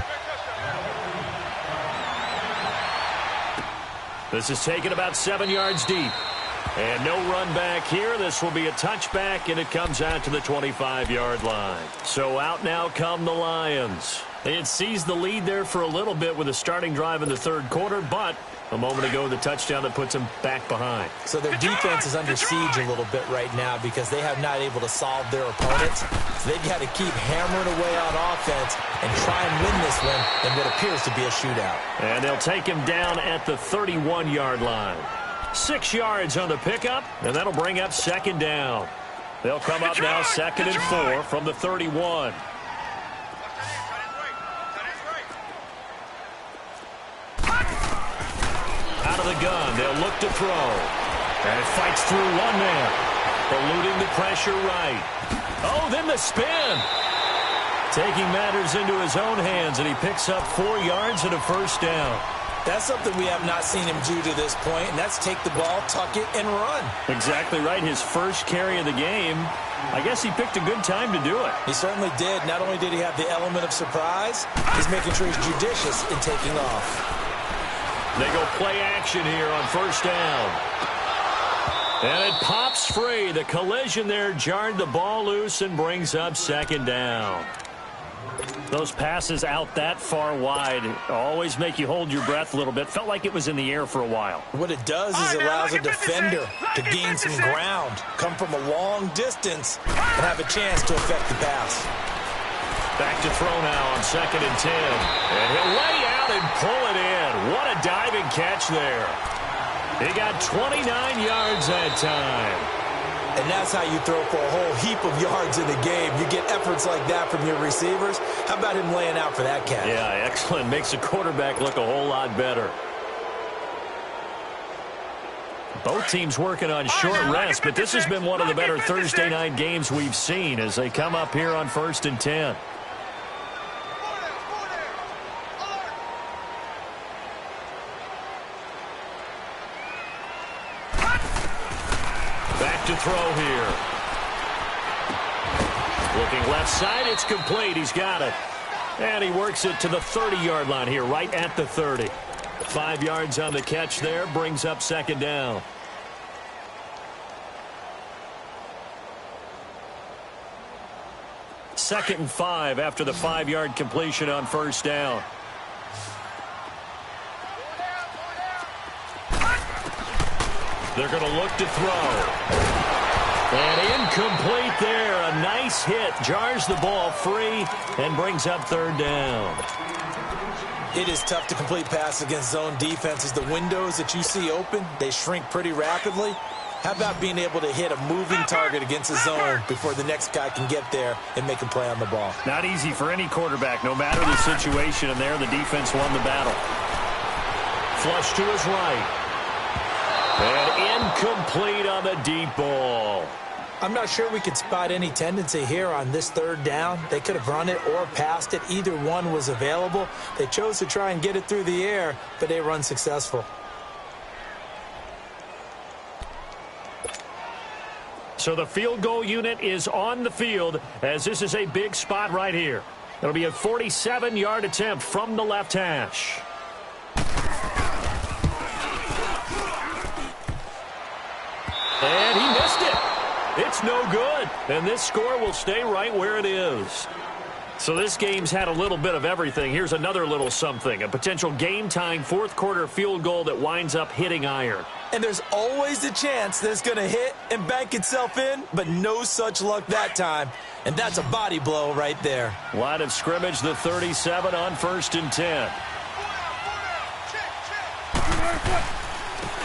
This is taken about 7 yards deep. And no run back here. This will be a touchback, and it comes out to the 25-yard line. So out now come the Lions. They had seized the lead there for a little bit with a starting drive in the 3rd quarter, but a moment ago the touchdown that puts them back behind. So their defense is under siege a little bit right now because they have not able to solve their opponents. So they've got to keep hammering away on offense and try and win this one in what appears to be a shootout. And they'll take him down at the 31-yard line. 6 yards on the pickup, and that'll bring up 2nd down. They'll come up now 2nd and 4 from the 31. Out of the gun, they'll look to throw. And it fights through one man, eluding the pressure right. Oh, then the spin. Taking matters into his own hands, and he picks up 4 yards and a 1st down. That's something we have not seen him do to this point, and that's take the ball, tuck it, and run. Exactly right. His first carry of the game. I guess he picked a good time to do it. He certainly did. Not only did he have the element of surprise, he's making sure he's judicious in taking off. They go play action here on 1st down. And it pops free. The collision there jarred the ball loose and brings up 2nd down. Those passes out that far wide always make you hold your breath a little bit. Felt like it was in the air for a while. What it does is it allows a defender to gain some ground, come from a long distance, and have a chance to affect the pass. Back to throw now on 2nd and 10. And he'll lay out and pull it in. What a diving catch there. He got 29 yards that time. And that's how you throw for a whole heap of yards in the game. You get efforts like that from your receivers. How about him laying out for that catch? Yeah, excellent. Makes the quarterback look a whole lot better. Both teams working on short rest, but this has been one of the better Thursday night games we've seen as they come up here on 1st and 10. To throw here. Looking left side, it's complete. He's got it. And he works it to the 30-yard line here, right at the 30. 5 yards on the catch there, brings up 2nd down. Second and 5 after the 5-yard completion on 1st down. They're going to look to throw. And incomplete there. A nice hit. Jars the ball free and brings up 3rd down. It is tough to complete pass against zone defenses. The windows that you see open, they shrink pretty rapidly. How about being able to hit a moving target against a zone before the next guy can get there and make a play on the ball? Not easy for any quarterback, no matter the situation, and there the defense won the battle. Flush to his right. And incomplete on the deep ball. I'm not sure we could spot any tendency here on this third down. They could have run it or passed it. Either one was available. They chose to try and get it through the air, but they were unsuccessful. So the field goal unit is on the field as this is a big spot right here. It'll be a 47-yard attempt from the left hash. And he missed it. It's no good. And this score will stay right where it is. So this game's had a little bit of everything. Here's another little something. A potential game-tying fourth-quarter field goal that winds up hitting iron. And there's always a chance that it's going to hit and bank itself in, but no such luck that time. And that's a body blow right there. Line of scrimmage, the 37 on 1st and 10.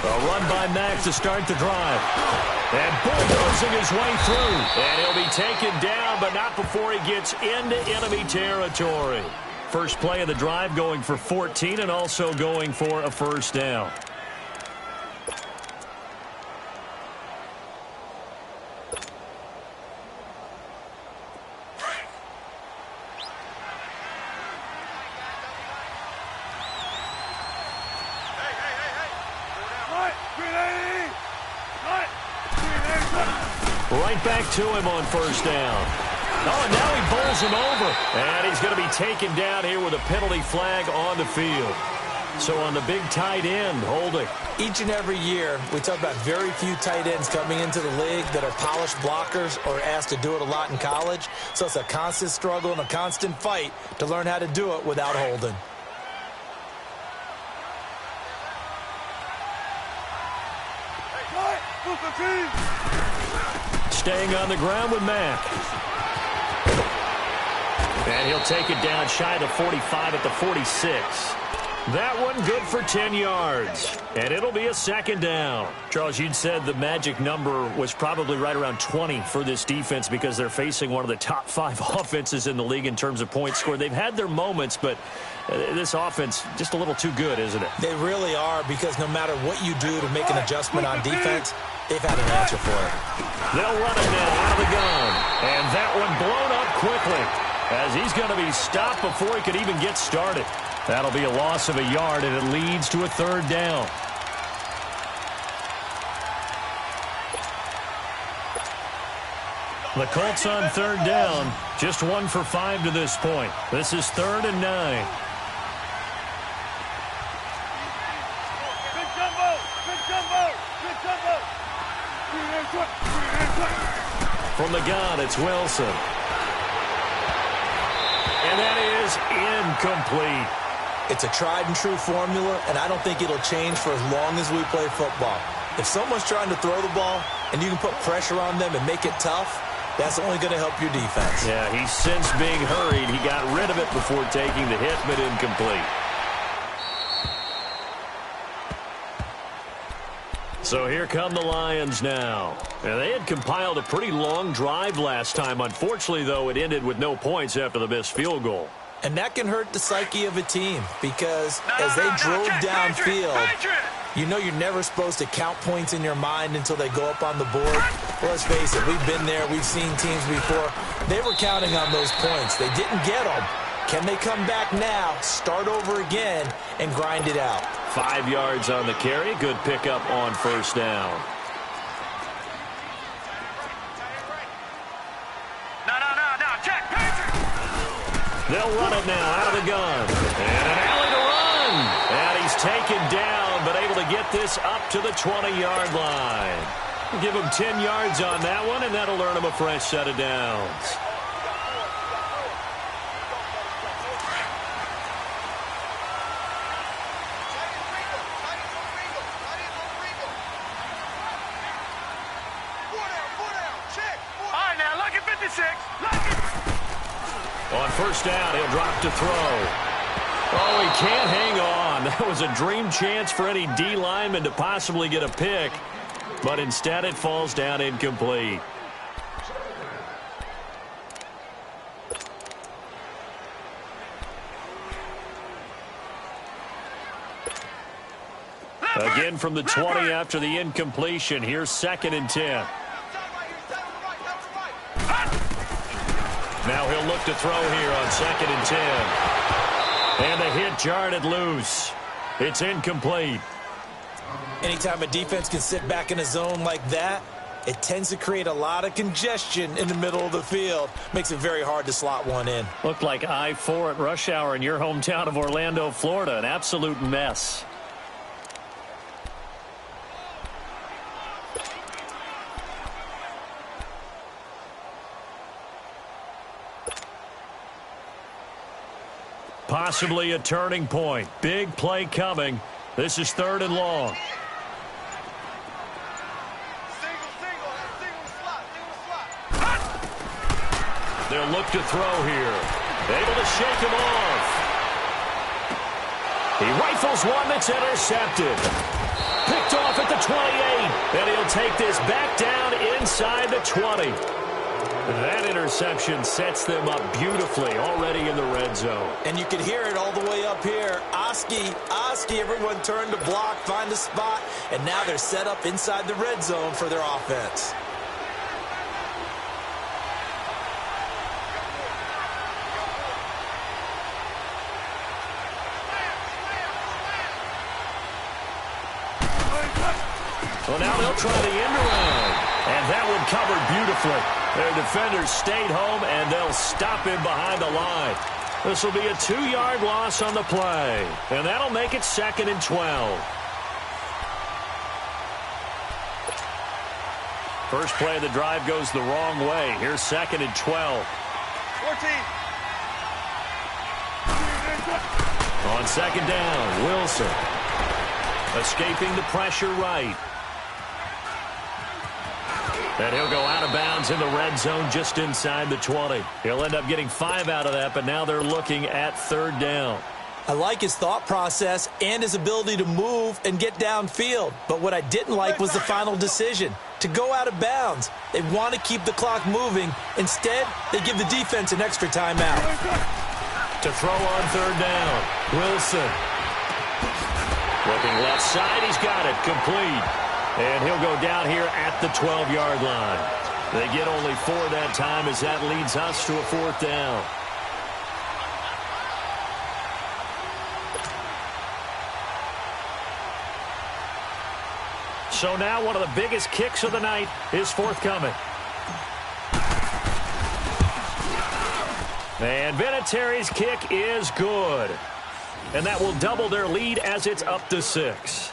A run by Mack to start the drive. And bulldozing his way through. And he'll be taken down, but not before he gets into enemy territory. First play of the drive going for 14 and also going for a first down. Right back to him on first down. Oh, and now he bowls him over. And he's going to be taken down here with a penalty flag on the field. So on the big tight end, holding. Each and every year, we talk about very few tight ends coming into the league that are polished blockers or asked to do it a lot in college. So it's a constant struggle and a constant fight to learn how to do it without holding. Staying on the ground with Mack. And he'll take it down shy of the 45 at the 46. That one good for 10 yards. And it'll be a second down. Charles, you'd said the magic number was probably right around 20 for this defense because they're facing one of the top 5 offenses in the league in terms of points scored. They've had their moments, but this offense just a little too good, isn't it? They really are, because no matter what you do to make an adjustment on defense, they've had an answer for it. They'll run it now out of the gun. And that one blown up quickly as he's going to be stopped before he could even get started. That'll be a loss of a yard, and it leads to a third down. The Colts on third down, just 1 for 5 to this point. This is 3rd and 9. From the gun, it's Wilson. And that is incomplete. It's a tried-and-true formula, and I don't think it'll change for as long as we play football. If someone's trying to throw the ball and you can put pressure on them and make it tough, that's only going to help your defense. Yeah, he's since being hurried. He got rid of it before taking the hit, but incomplete. So here come the Lions now. And they had compiled a pretty long drive last time. Unfortunately, though, it ended with no points after the missed field goal. And that can hurt the psyche of a team, because as they drove downfield, you know you're never supposed to count points in your mind until they go up on the board. Well, let's face it, we've been there, we've seen teams before. They were counting on those points. They didn't get them. Can they come back now, start over again, and grind it out? 5 yards on the carry. Good pickup on first down. They'll run it now out of the gun. And an alley to run. And he's taken down, but able to get this up to the 20-yard line. We'll give him 10 yards on that one, and that'll earn him a fresh set of downs. On first down, he'll drop to throw. Oh, he can't hang on. That was a dream chance for any D lineman to possibly get a pick. but instead it falls down incomplete. Again from the 20 after the incompletion. Here's 2nd and 10. Now he'll look to throw here on 2nd and 10. And a hit jarred it loose. It's incomplete. Anytime a defense can sit back in a zone like that, it tends to create a lot of congestion in the middle of the field. Makes it very hard to slot one in. Looked like I-4 at rush hour in your hometown of Orlando, Florida. An absolute mess. Possibly a turning point. Big play coming. This is 3rd and long. They'll look to throw here. Able to shake him off. He rifles one that's intercepted. Picked off at the 28. And he'll take this back down inside the 20. That interception sets them up beautifully already in the red zone. And you can hear it all the way up here. Oski, everyone turned to block, find a spot, and now they're set up inside the red zone for their offense. Well, now they'll try the end around. And that one covered beautifully. Their defenders stayed home, and they'll stop him behind the line. This will be a 2-yard loss on the play. And that'll make it 2nd and 12. First play of the drive goes the wrong way. Here's 2nd and 12. 14. On 2nd down, Wilson. Escaping the pressure right. And he'll go out of bounds in the red zone just inside the 20. He'll end up getting 5 out of that, but now they're looking at 3rd down. I like his thought process and his ability to move and get downfield. But what I didn't like was the final decision, to go out of bounds. They want to keep the clock moving. Instead, they give the defense an extra timeout. To throw on 3rd down, Wilson. Looking left side, he's got it, complete. And he'll go down here at the 12-yard line. They get only 4 that time as that leads us to a 4th down. So now one of the biggest kicks of the night is forthcoming. And Vinatieri's kick is good. And that will double their lead as it's up to 6.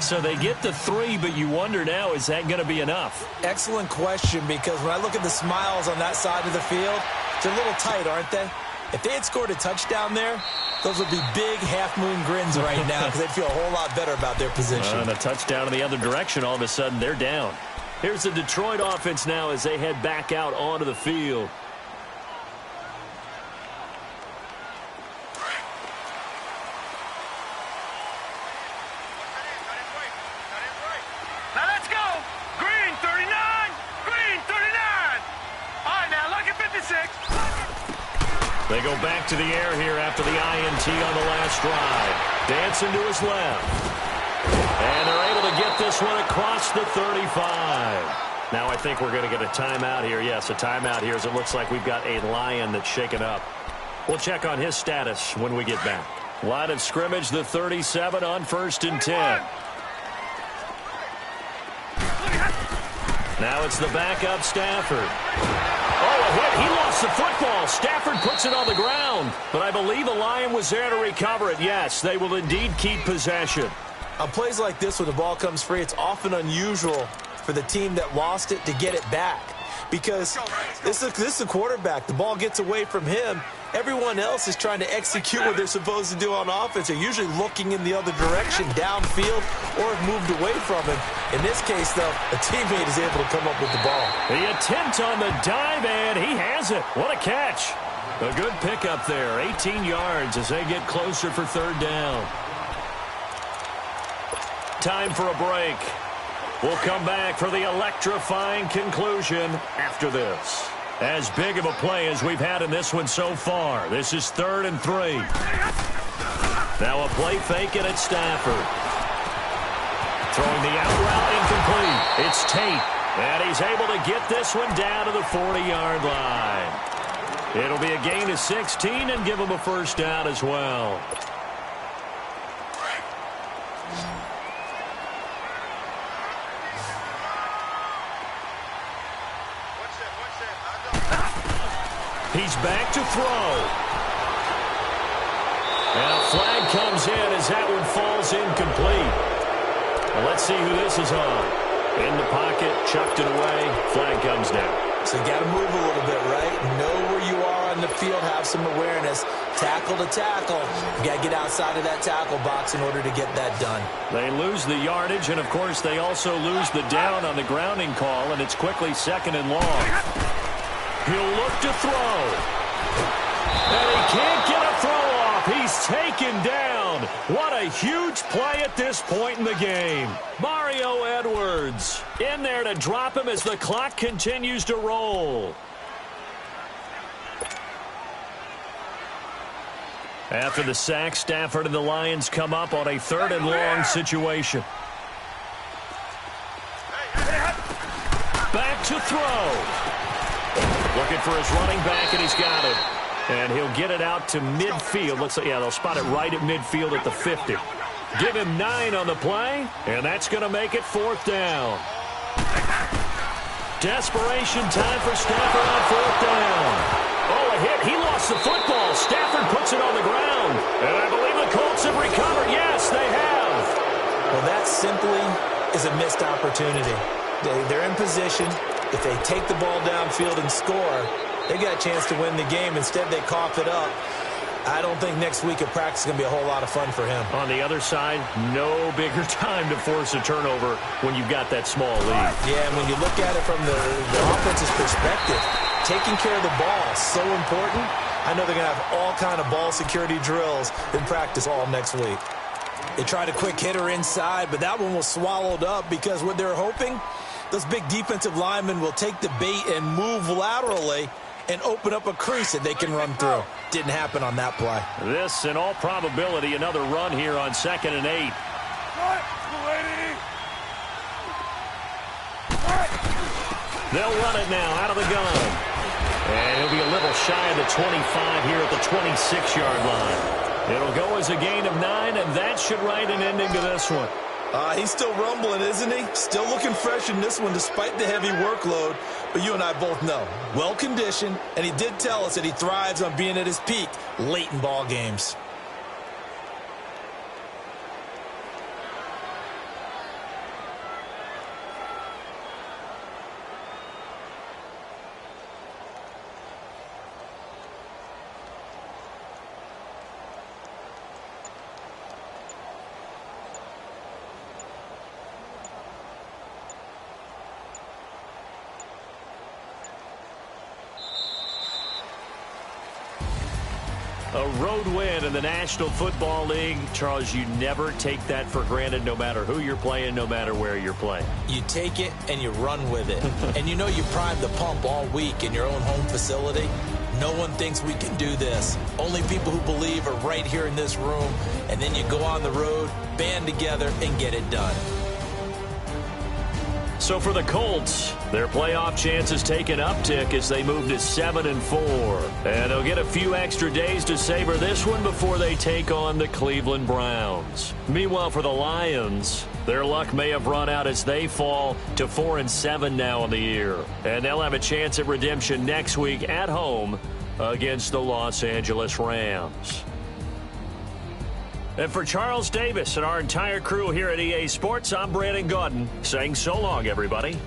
So they get the 3, but you wonder now, is that going to be enough? Excellent question, because when I look at the smiles on that side of the field, they're a little tight, aren't they? If they had scored a touchdown there, those would be big half-moon grins right now because they'd feel a whole lot better about their position. And a touchdown in the other direction, all of a sudden they're down. Here's the Detroit offense now as they head back out onto the field. Now let's go. Green 39. Green 39. All right, now look at 56. They go back to the air here after the INT on the last drive. Dancing to his left. And they're able to get this one across the 35. Now I think we're going to get a timeout here. Yes, a timeout here as it looks like we've got a Lion that's shaken up. We'll check on his status when we get back. Line of scrimmage, the 37 on 1st and 10. Now it's the backup Stafford. Oh, a hit. He lost the football. Stafford puts it on the ground. But I believe the Lion was there to recover it. Yes, they will indeed keep possession. On plays like this, when the ball comes free, it's often unusual for the team that lost it to get it back. Because this is a quarterback. The ball gets away from him. Everyone else is trying to execute what they're supposed to do on offense. They're usually looking in the other direction, downfield, or have moved away from him. In this case, though, a teammate is able to come up with the ball. The attempt on the dive, and he has it. What a catch. A good pickup there. 18 yards as they get closer for 3rd down. Time for a break. We'll come back for the electrifying conclusion after this. As big of a play as we've had in this one so far. This is 3rd and 3. Now a play fake, and it's Stafford. Throwing the out route incomplete. It's Tate. And he's able to get this one down to the 40-yard line. It'll be a gain of 16 and give him a first down as well. He's back to throw. And a flag comes in as that one falls incomplete. Well, let's see who this is on. In the pocket, chucked it away, flag comes down. So you got to move a little bit, right? Know where you are on the field, have some awareness. Tackle to tackle. You got to get outside of that tackle box in order to get that done. They lose the yardage, and of course they also lose the down on the grounding call, and it's quickly 2nd and long. He'll look to throw. And he can't get a throw off. He's taken down. What a huge play at this point in the game. Mario Edwards in there to drop him as the clock continues to roll. After the sack, Stafford and the Lions come up on a 3rd and long situation. Back to throw. Looking for his running back, and he's got it. And he'll get it out to midfield. Looks like, yeah, they'll spot it right at midfield at the 50. Give him 9 on the play, and that's going to make it 4th down. Desperation time for Stafford on 4th down. Oh, a hit. He lost the football. Stafford puts it on the ground. And I believe the Colts have recovered. Yes, they have. Well, that simply is a missed opportunity. They're in position. If they take the ball downfield and score, they got a chance to win the game. Instead, they cough it up. I don't think next week at practice is going to be a whole lot of fun for him. On the other side, no bigger time to force a turnover when you've got that small lead. Yeah, and when you look at it from the offense's perspective, taking care of the ball is so important. I know they're going to have all kind of ball security drills in practice all next week. They tried a quick hitter inside, but that one was swallowed up because what they're hoping, those big defensive linemen will take the bait and move laterally and open up a crease that they can run through. Didn't happen on that play. This, in all probability, another run here on 2nd and 8. They'll run it now out of the gun. And he'll be a little shy of the 25 here at the 26-yard line. It'll go as a gain of 9, and that should write an ending to this one. He's still rumbling, isn't he? Still looking fresh in this one despite the heavy workload. But you and I both know, well-conditioned, and he did tell us that he thrives on being at his peak late in ball games. A road win in the National Football League. Charles, you never take that for granted no matter who you're playing, no matter where you're playing. You take it and you run with it. And you know you primed the pump all week in your own home facility. No one thinks we can do this. Only people who believe are right here in this room. And then you go on the road, band together, and get it done. So for the Colts, their playoff chances take an uptick as they move to 7-4. And they'll get a few extra days to savor this one before they take on the Cleveland Browns. Meanwhile, for the Lions, their luck may have run out as they fall to 4-7 now in the year. And they'll have a chance at redemption next week at home against the Los Angeles Rams. And for Charles Davis and our entire crew here at EA Sports, I'm Brandon Gaudin saying so long, everybody.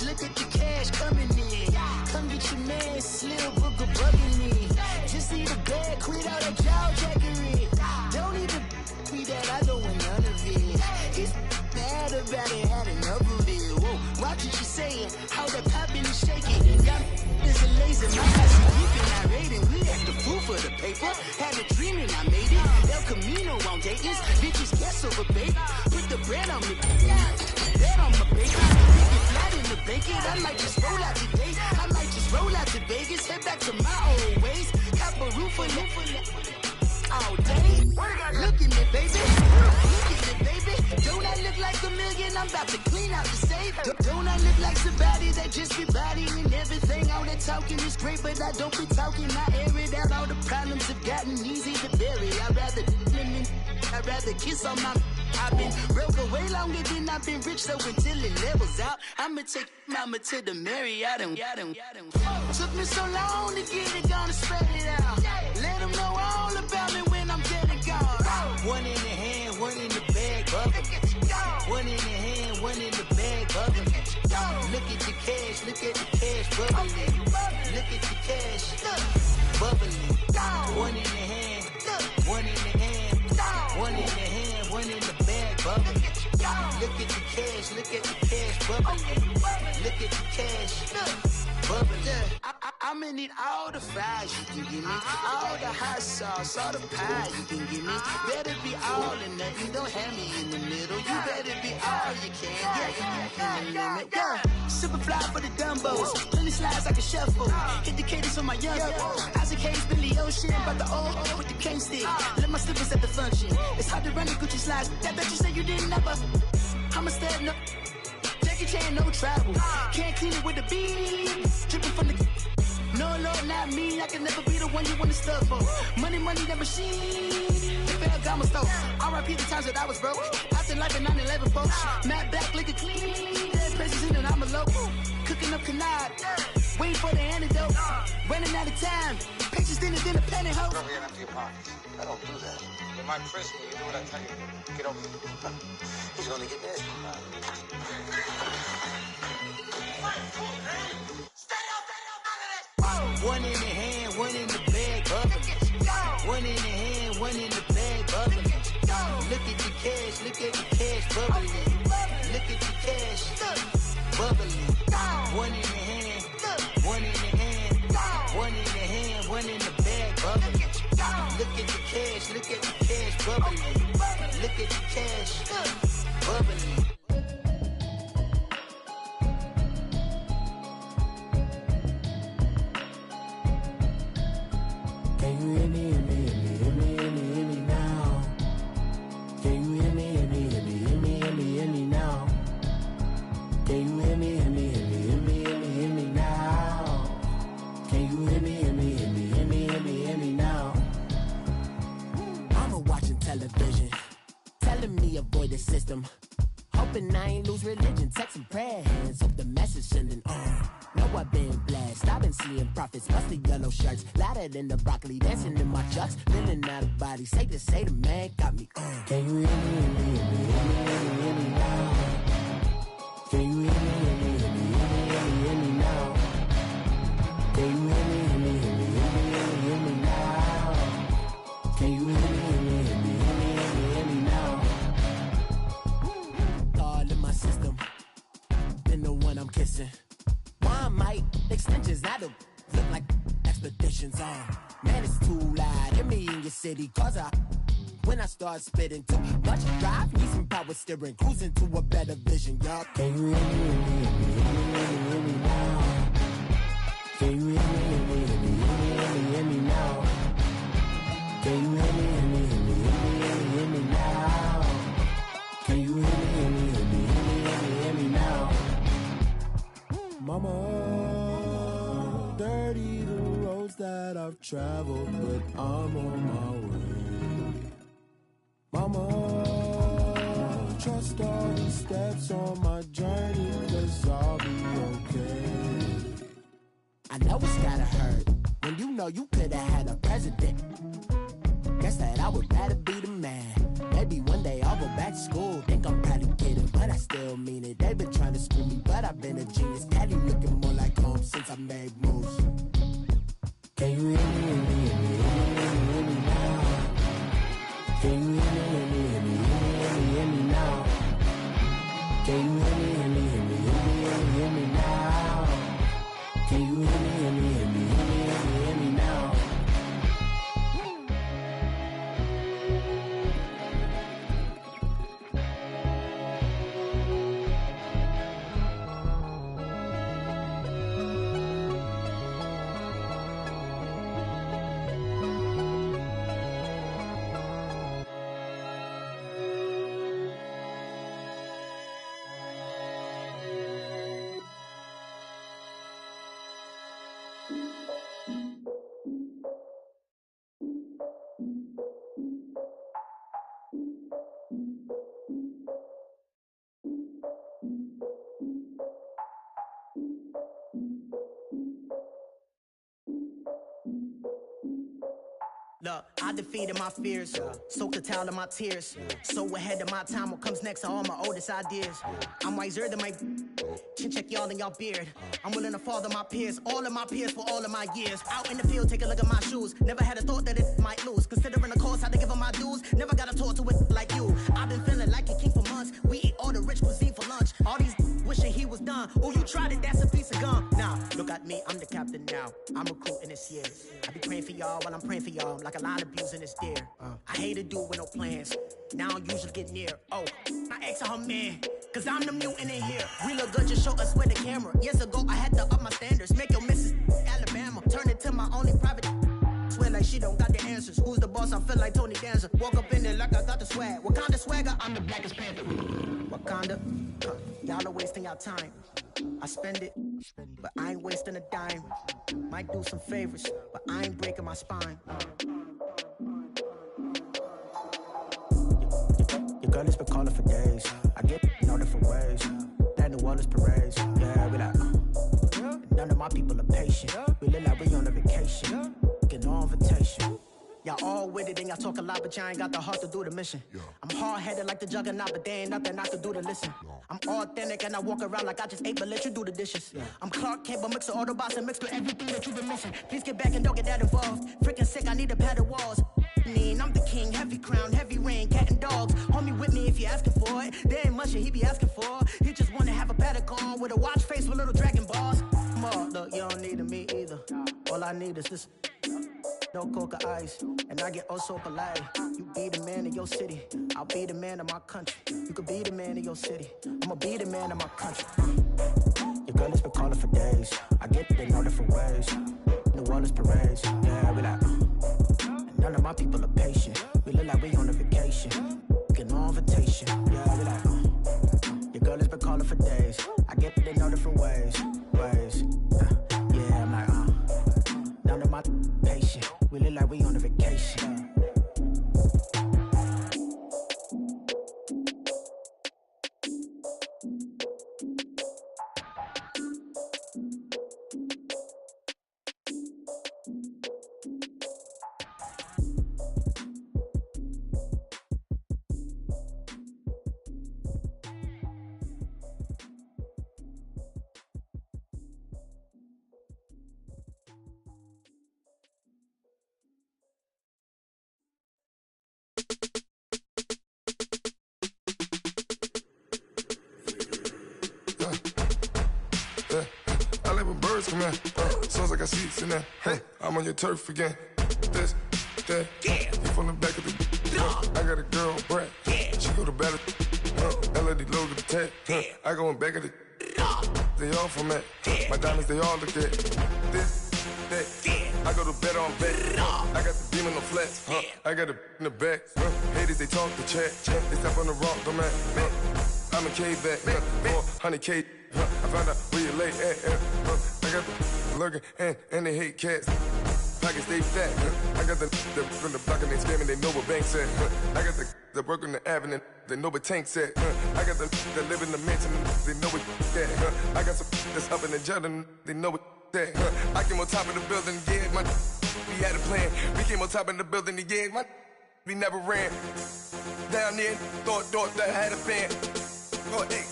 Look at the cash coming in. Come get your man, Slim Booker bugging me. Just need a bag, quit all that jaw jackery. Don't even be that, I don't want none of it. It's bad about it, had enough of it. Whoa, watch what you saying, how that popping and shaking. Got this a laser, my eyes are keeping irate. We act the fool for the paper. Had a dream and I made it. El Camino on Dayton's, bitches guess over baby. Put the bread on me, bread on my baby. I might just roll out today. I might just roll out to Vegas, head back to my old ways. Cap a roof all day. Look at me, baby. Look at me, baby. Don't I look like a million? I'm about to clean out the safe. Don't I look like somebody that just be bodying everything? All that talking is great, but I don't be talking. I air it out. All the problems have gotten easy to bury. I'd rather kiss on my. I've been broke way longer than I've been rich, so until it levels out, I'ma take mama to the Marriott and took me so long to get it, gonna spread it out. Let them know all about me when I'm dead and gone. One in the hand, one in the bag, bubble. One in the hand, one in the bag, bubble. Look at the cash, look at the cash, bubbling. Look at the cash, bubbling. One in the hand, one in the hand, one in the hand, one in the bag, bubbling. Look at the cash, look at the cash, bubbling. Look at the cash, bubbling. I'ma need all the fries you can give me, all the hot sauce, all the pie you can give me. Better be all or nothing, don't have me in the middle. You better be all you can, yeah. Super fly for the Dumbos, plenty slides like a shuffle. Hit the cadence on my young Isaac Hayes, Billy Ocean, but the old with the cane stick. Let my slippers at the function. It's hard to run the Gucci slides. That bet you say you didn't never. I'm a stud, no Jackie Chan, no travel. Can't clean it with the beat. Dripping from the. No, Lord, not me. I can never be the one you want to stuff for. Money, that machine. The Ferragamo store. R.I.P. the times that I was broke. After life in 9/11, folks. Matte black, liquor clean. Dead places in and I'm a local. Cooking up canard. Waiting for the antidote. Running out of time. Patience thinner than a penny hoe. Over here and empty your pockets. I don't do that. You might frisk me. You do what I tell you. Get over here. He's gonna get this. One in the hand, one in the bag, bubbling. One in the hand, one in the bag, bubbling. Look at the cash, look at the cash, bubbling. Look at the cash, bubbling. One in the hand, one in the hand, one in the hand, one in the bag, bubbling. Look at the cash, look at the cash, bubbling. Look at the cash, bubbling. System. Hoping I ain't lose religion. Text and prayer hands. Hope the message sending on. Know I've been blessed. I've been seeing prophets. Busted yellow shirts. Louder than the broccoli. Dancing in my chucks. Feeling out of body. Say the man got me on. Can you hear me? Hear me now? Can you hear me now? Can you hear me now? Can you hear me? I'm kissing. One might extensions that'll look like expeditions on. Man, it's too loud. Hear me in your city, cause when I start spitting too much drive, need some power steering, cruising to a better vision, y'all. Can you hear me now? Can you hear me now? Can you hear me now? Can you hear me now? Mama, dirty the roads that I've traveled, but I'm on my way. mama. Trust all the steps on my journey, 'cause I'll be okay. I know it's gotta hurt when you know you could've had a president. Guess that I would rather be the man. Maybe one day I'll go back to school. Think I'm probably kidding, but I still mean it. They've been trying to screw me, but I've been a genius. Daddy looking more like home since I made moves. Can you hear me, hear me, hear me, hear me, hear me now? Can you hear me, hear me, hear me, hear me, hear me now? Can you hear me, hear me, hear me, hear me, hear me, hear me now? Can you hear me, hear me, hear me, hear me, hear me, hear me now? Look, I defeated my fears, soaked the towel in my tears. So ahead of my time, what comes next are all my oldest ideas. I'm wiser than my chin check y'all in y'all beard. I'm willing to father my peers, all of my peers for all of my years. Out in the field, take a look at my shoes. Never had a thought that it might lose. Considering the cost, I had to give them my dues. Never got a talk to it like you. I've been feeling like a king for months. We eat all the rich cuisine for lunch. All these wishing he was done. Oh, you tried it, that's a piece of gum. Now, look at me, I'm the captain now. I'm recruiting this year. I be praying for y'all while I'm praying for y'all. Like a line abusing this deer. I hate a dude with no plans. Now I don't usually get near. Oh, I ex her man. Cause I'm the mutant in here. We look good, just show us where the camera. Years ago, I had to up my standards. Make your Mrs. Alabama. Turn it to my only private. Swear like she don't got the answers. Who's the boss? I feel like Tony Danza. Walk up in there like I got the swag. What kind of swagger? I'm the blackest panther. Wakanda. Y'all are wasting your time. I spend it, but I ain't wasting a dime. Might do some favors, but I ain't breaking my spine. Your girl has been calling for days. I get in all different ways. That New Orleans parades. Yeah, we like, none of my people are patient. We look like we on a vacation. Get no invitation. Y'all all with it and y'all talk a lot, but y'all ain't got the heart to do the mission. I'm hard-headed like the juggernaut, but there ain't nothing I can do to listen. I'm authentic and I walk around like I just ate, but let you do the dishes. I'm Clark Kent, but mix the Autobots and mix with everything that you've been missing. Please get back and don't get that involved. Freaking sick, I need to pad the walls. I'm the king, heavy crown, heavy rain, cat and dogs. Homie with me if you're asking for it. There ain't much that he be asking for. He just wanna have a paddock on with a watch face with little dragon balls. Look, you don't need me either. All I need is this. No coca ice, and I get oh so polite. You be the man of your city, I'll be the man of my country. You could be the man of your city, I'ma be the man of my country. Your girl has been calling for days. I get it in all different ways. New Orleans parades, yeah, we like. None of my people are patient. We look like we on a vacation. Get no invitation, yeah, we like. Your girl has been calling for days. I get it in all different ways. Yeah, I'm like, none of my patient. We look like we on a vacation. Come here, sounds like I see it in there. Hey, I'm on your turf again. This, that, yeah. You from the back of the. I got a girl, Brad. Yeah. She go to battle. LAD low to the tag. Yeah. I go in back of the. They all from that. My diamonds, they all look at. This, that. Yeah. I go to bed on bed. I got the demon on flats. I got it in the back. Haters, they talk the chat. They step on the rock, don't man. I'm a K-back. 400K. I found out where you lay at. I got the lurking and they hate cats. Pockets stay fat. I got the from the block and they scamming, they know what banks at. I got the that work on the avenue, they know what Tank said. I got the that live in the mansion, they know what that. I got some that's up in the jungle, they know what that. I came on top of the building, yeah, we had a plan. We came on top of the building, yeah, we never ran. Down there, thought that I had a fan. Oh, hey,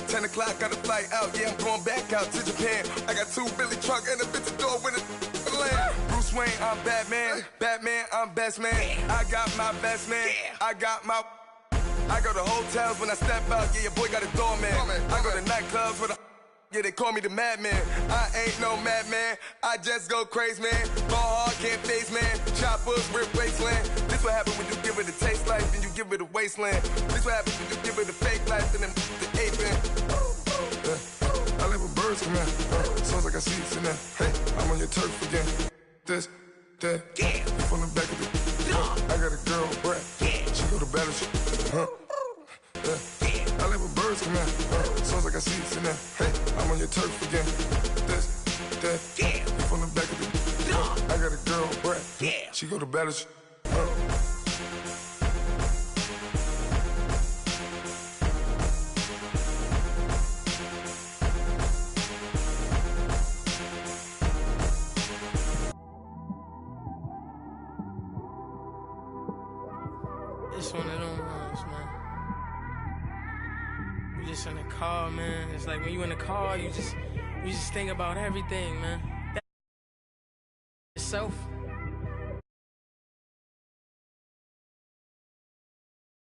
10 o'clock, got a flight out, yeah, I'm going back out to Japan. I got 2 Billy truck and a bitch door with a land. Bruce Wayne, I'm Batman. Batman, I'm best man. I got my best man. I go to hotels when I step out, yeah, your boy got a doorman. I go to nightclubs with yeah, they call me the madman. I ain't no madman, I just go crazy, man. Ball hard, can't face, man. Choppers, rip wasteland. This what happens when you give it a taste life, then you give it a wasteland. This what happens when you give it a fake life, and then the ape in. I live with birds come in, sounds like I see it in there. Hey, I'm on your turf again. This, that, yeah. You from the back of the I got a girl, Brett. Yeah. She go to battleship. I live with birds come in, sounds like I see it in there. Hey, I'm on your turf again. This, that, yeah. You from the back of the I got a girl, Brett. Yeah. She go to battleship. It's one of them ones, man. You just in the car, man. It's like when you in the car, you just think about everything, man.